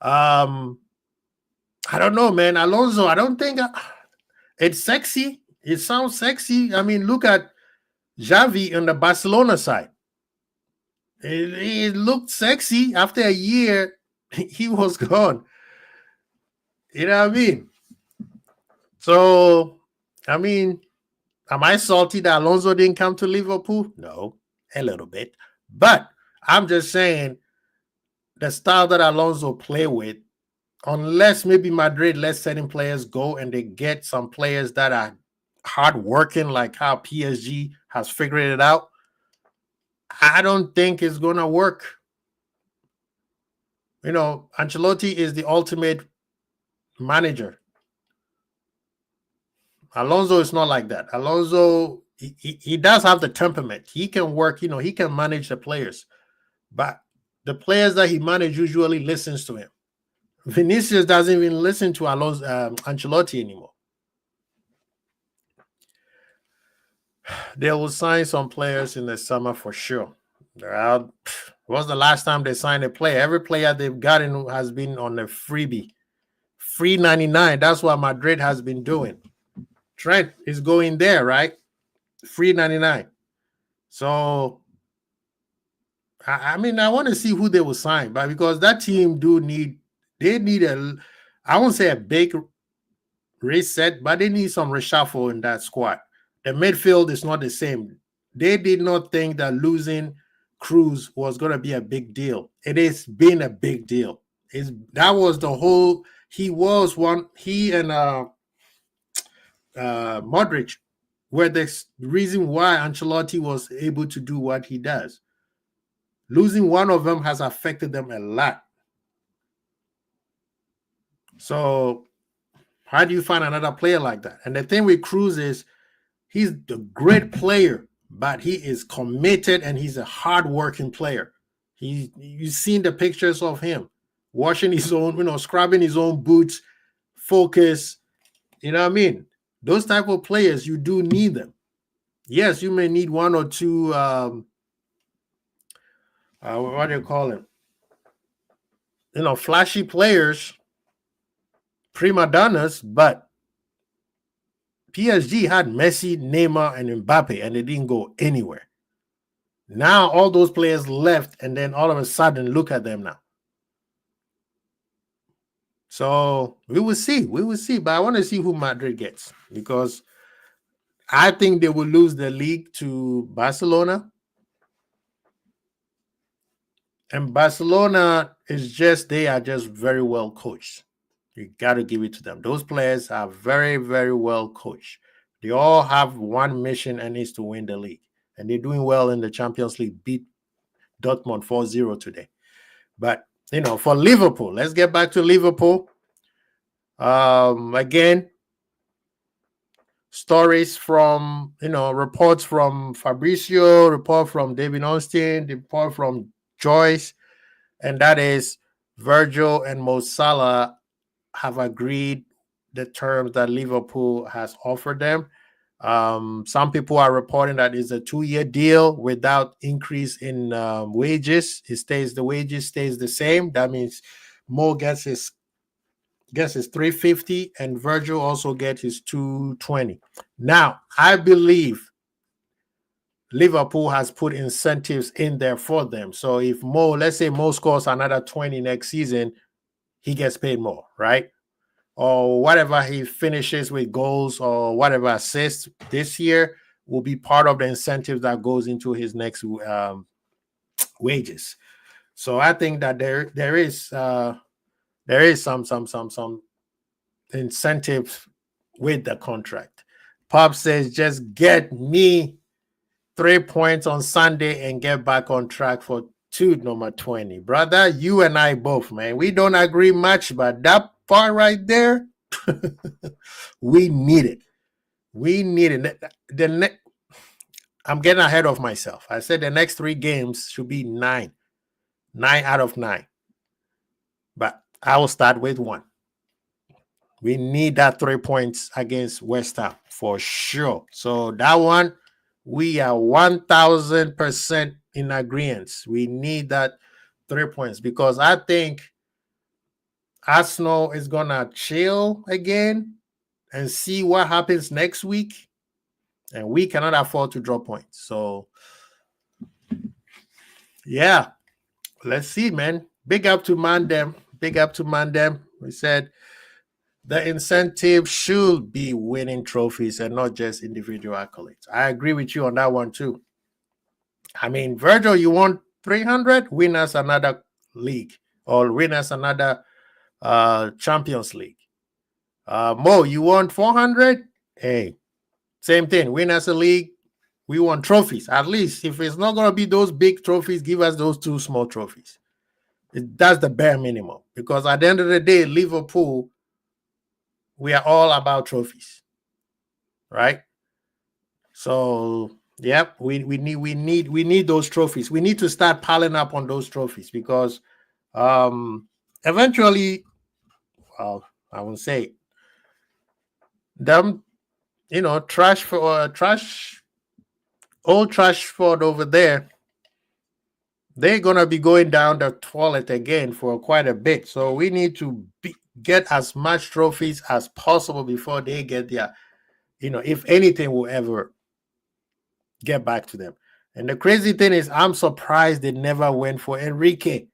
I don't know, man. Alonso, I don't think it's sexy. It sounds sexy. I mean, look at Xavi on the Barcelona side. It looked sexy. After a year, he was gone. You know what I mean? So, I mean, am I salty that Alonso didn't come to Liverpool? No, a little bit. But I'm just saying the style that Alonso play with, unless maybe Madrid lets certain players go and they get some players that are hardworking, like how PSG has figured it out, I don't think it's going to work. Ancelotti is the ultimate manager. Alonso is not like that. Alonso, he does have the temperament. He can work, he can manage the players. But the players that he manages usually listens to him. Vinicius doesn't even listen to Ancelotti anymore. They will sign some players in the summer for sure. What's the last time they signed a player? Every player they've gotten has been on a freebie. Free 99. That's what Madrid has been doing. Trent is going there, right? Free 99. So, I mean, I want to see who they will sign, but because that team they need I won't say a big reset, but they need some reshuffle in that squad. The midfield is not the same. They did not think that losing Cruz was going to be a big deal. It has been a big deal. That was the whole. He and Modric were the reason why Ancelotti was able to do what he does. Losing one of them has affected them a lot. So how do you find another player like that? And the thing with Cruz is he's a great player, but he is committed and he's a hard-working player. You've seen the pictures of him washing his own, scrubbing his own boots, focus. You know what I mean? Those type of players, you do need them. Yes, you may need one or two, what do you call it? Flashy players, prima donnas, but PSG had Messi, Neymar, and Mbappe, and they didn't go anywhere. Now all those players left, and then all of a sudden, look at them now. So we will see. But I want to see who Madrid gets, because I think they will lose the league to Barcelona. And Barcelona they are just very well coached. You got to give it to them. Those players are very, very well coached. They all have one mission, and it's to win the league. And they're doing well in the Champions League, beat Dortmund 4-0 today. But, for Liverpool, let's get back to Liverpool. Again, stories from, reports from Fabrizio, report from David Ornstein, report from Joyce, and that is Virgil and Mo Salah have agreed the terms that Liverpool has offered them. Some people are reporting that it's a 2-year deal without increase in wages. The wages stays the same. That means Mo gets his 350 and Virgil also gets his 220. Now, I believe Liverpool has put incentives in there for them. So if let's say Mo scores another 20 next season, he gets paid more, right? or whatever he finishes with goals or whatever assists this year will be part of the incentive that goes into his next wages. So I think that there is some incentive with the contract. Pop says, just get me 3 points on Sunday and get back on track for number 20. Brother, you and I both, man. We don't agree much, but that part right there, we need it. We need it. I'm getting ahead of myself. I said the next 3 games should be 9. 9 out of 9. But I will start with 1. We need that 3 points against West Ham for sure. So that one, we are 1,000% in agreement. We need that 3 points because I think Arsenal is going to chill again and see what happens next week. And we cannot afford to drop points. So, yeah, let's see, man. Big up to Mandem. Big up to Mandem. We said the incentive should be winning trophies and not just individual accolades. I agree with you on that one too. I mean, Virgil, you want 300? Win us another league or win us another Champions League. Mo, you want 400? Hey, same thing. Win us a league. We want trophies. At least if it's not going to be those big trophies, give us those 2 small trophies. That's the bare minimum. Because at the end of the day, Liverpool, we are all about trophies, right? So, yep, we need those trophies. We need to start piling up on those trophies because eventually, well, I won't say them, Old Trashford over there, they're gonna be going down the toilet again for quite a bit. So we need to get as much trophies as possible before they get their, if anything will ever get back to them. And the crazy thing is, I'm surprised they never went for Enrique.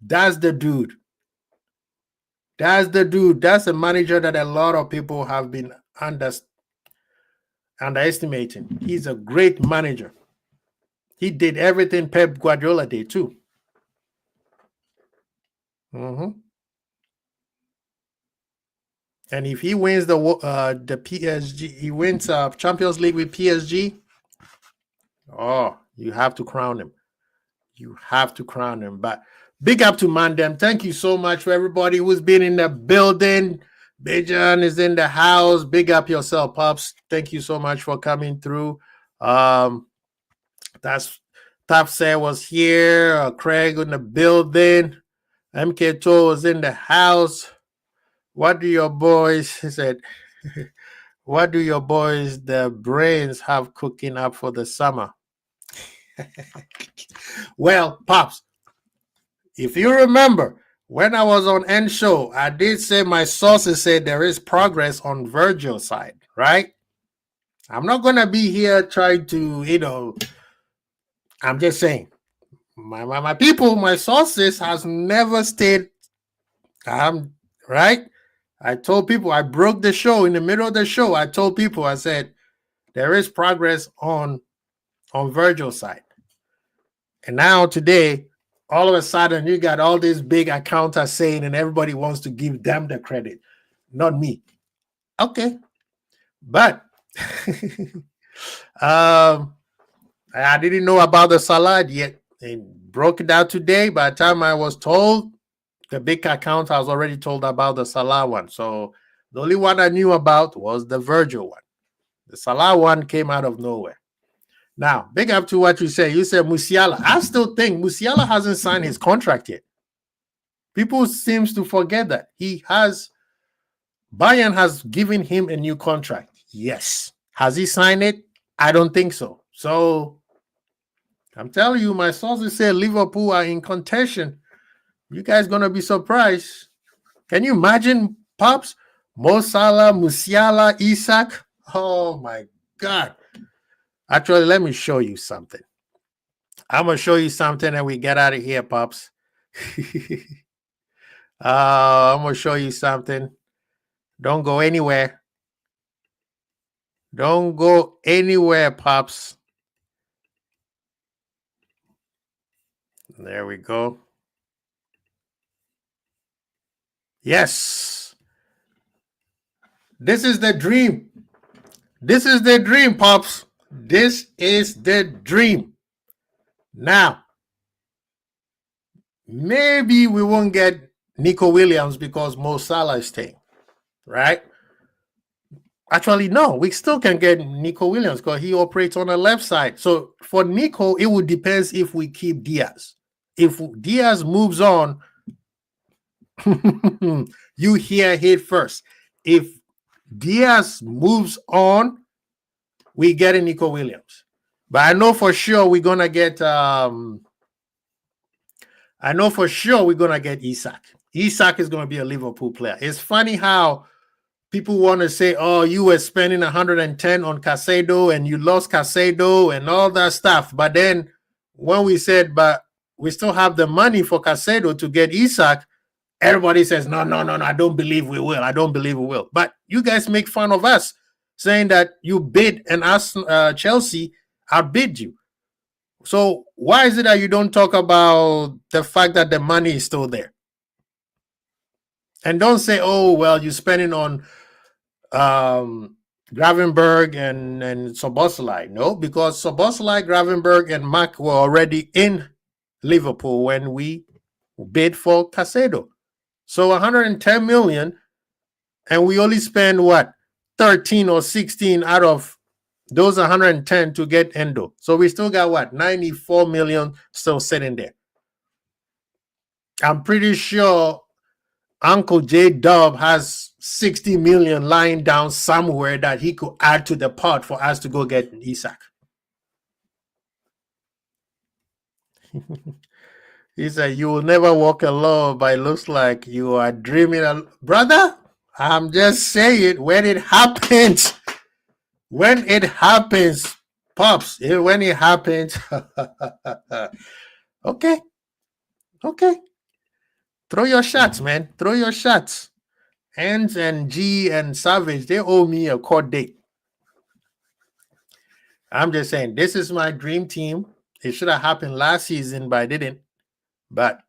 That's the dude. That's a manager that a lot of people have been underestimating. He's a great manager. He did everything Pep Guardiola did too. And if he wins the PSG, he wins Champions League with PSG. Oh, you have to crown him. You have to crown him. But big up to Mandem. Thank you so much for everybody who's been in the building. Bijan is in the house. Big up yourself, Pops. Thank you so much for coming through. That's Tafsir was here. Craig in the building. MK2 was in the house. What do your boys, he said, what do your boys, the brains, have cooking up for the summer? Well, Pops, if you remember, when I was on End Show, I did say my sources said there is progress on Virgil's side, right? I'm not going to be here trying to, I'm just saying, my people, my sources has never stayed, right? I told people, I broke the show in the middle of the show. I told people, I said, there is progress on Virgil's side. And now today, all of a sudden, you got all these big accountants saying, and everybody wants to give them the credit, not me. Okay. But I didn't know about the Salah yet. It broke it out today. By the time I was told, the big account I was already told about the Salah one. So the only one I knew about was the Virgil one. The Salah one came out of nowhere. Now, big up to what you say. You said Musiala. I still think Musiala hasn't signed his contract yet. People seems to forget that. Bayern has given him a new contract. Yes. Has he signed it? I don't think so. So I'm telling you, my sources say Liverpool are in contention. You guys gonna be surprised. Can you imagine, Pops? Mo Salah, Musiala, Isak? Oh my God. Actually, let me show you something. I'm gonna show you something and we get out of here, Pops. I'm gonna show you something. Don't go anywhere. Don't go anywhere, pops. There we go. Yes. This is the dream. This is the dream, pops. This is the dream. Now, maybe we won't get Nico Williams because Mo Salah is staying, right? Actually, no, we still can get Nico Williams because he operates on the left side. So for Nico, it would depend if we keep Diaz. If Diaz moves on, you hear it first. If Diaz moves on, we get a Nico Williams. But I know for sure we're gonna get Isak. Isak is gonna be a Liverpool player. It's funny how people want to say, oh, you were spending 110 on Caicedo and you lost Caicedo and all that stuff. But then when we said, but we still have the money for Caicedo to get Isak, everybody says, no, I don't believe we will. I don't believe we will. But you guys make fun of us saying that you bid and us, Chelsea outbid you. So why is it that you don't talk about the fact that the money is still there? And don't say, oh, well, you're spending on Gravenberg and Szoboszlai. No, because Szoboszlai, Gravenberg, and Mack were already in Liverpool when we bid for Caicedo. So 110 million, and we only spend what, 13 or 16 out of those 110 to get Endo. So we still got what, 94 million still sitting there. I'm pretty sure Uncle J Dub has 60 million lying down somewhere that he could add to the pot for us to go get Isak. He said, you will never walk alone, but it looks like you are dreaming. Brother, I'm just saying, when it happens, Pops, when it happens, okay. Throw your shots, man. Throw your shots. Hands and G and Savage, they owe me a court date. I'm just saying, this is my dream team. It should have happened last season, but I didn't. But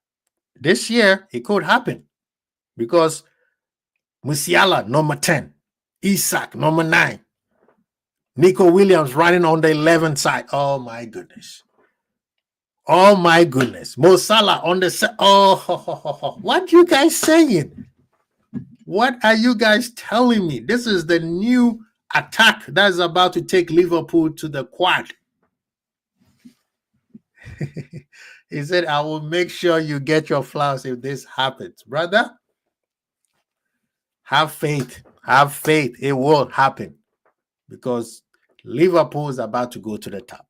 this year, it could happen because Musiala, number 10. Isak, number 9. Nico Williams running on the 11th side. Oh, my goodness. Mo Salah on the what you guys saying? What are you guys telling me? This is the new attack that's about to take Liverpool to the quad. He said, I will make sure you get your flowers if this happens. Brother, have faith. Have faith. It will happen because Liverpool is about to go to the top.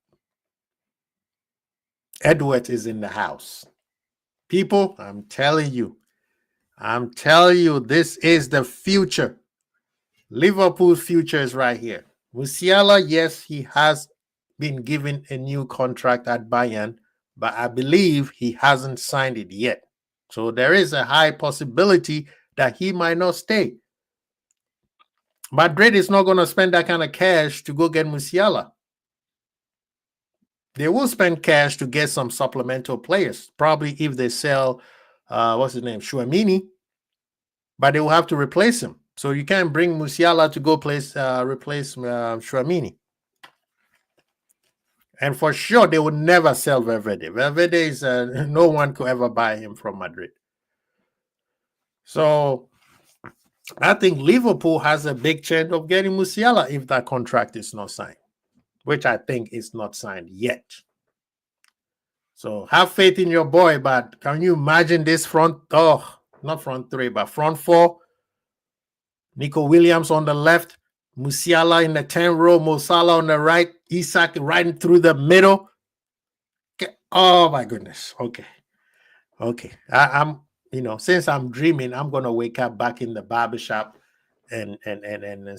Edward is in the house. People, I'm telling you, this is the future. Liverpool's future is right here. Musiala, yes, he has been given a new contract at Bayern, but I believe he hasn't signed it yet. So there is a high possibility that he might not stay. Madrid is not going to spend that kind of cash to go get Musiala. They will spend cash to get some supplemental players, probably if they sell, what's his name, Tchouaméni, but they will have to replace him. So you can't bring Musiala to go replace Tchouaméni. And for sure, they would never sell Valverde. Valverde is, no one could ever buy him from Madrid. So I think Liverpool has a big chance of getting Musiala if that contract is not signed, which I think is not signed yet. So have faith in your boy, but can you imagine this front, not front three, but front four? Nico Williams on the left, Musiala in the 10 row, Mo Salah on the right, Isak right through the middle. Oh my goodness. Okay. I'm since I'm dreaming, I'm gonna wake up back in the barbershop and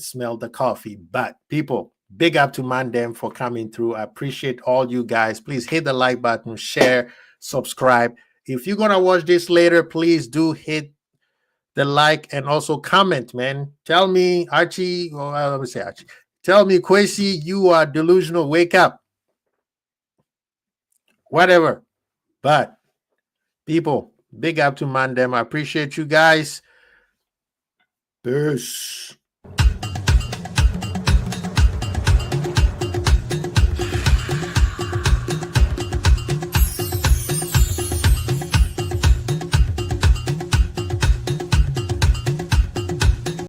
smell the coffee. But people, big up to Mandem for coming through. I appreciate all you guys. Please hit the like button, share, subscribe. If you're gonna watch this later, please do hit the like, and also comment, man. Tell me, Archie, or let me say Archie. Tell me, Kwesi, you are delusional. Wake up. Whatever. But people, big up to Mandem. I appreciate you guys. Peace.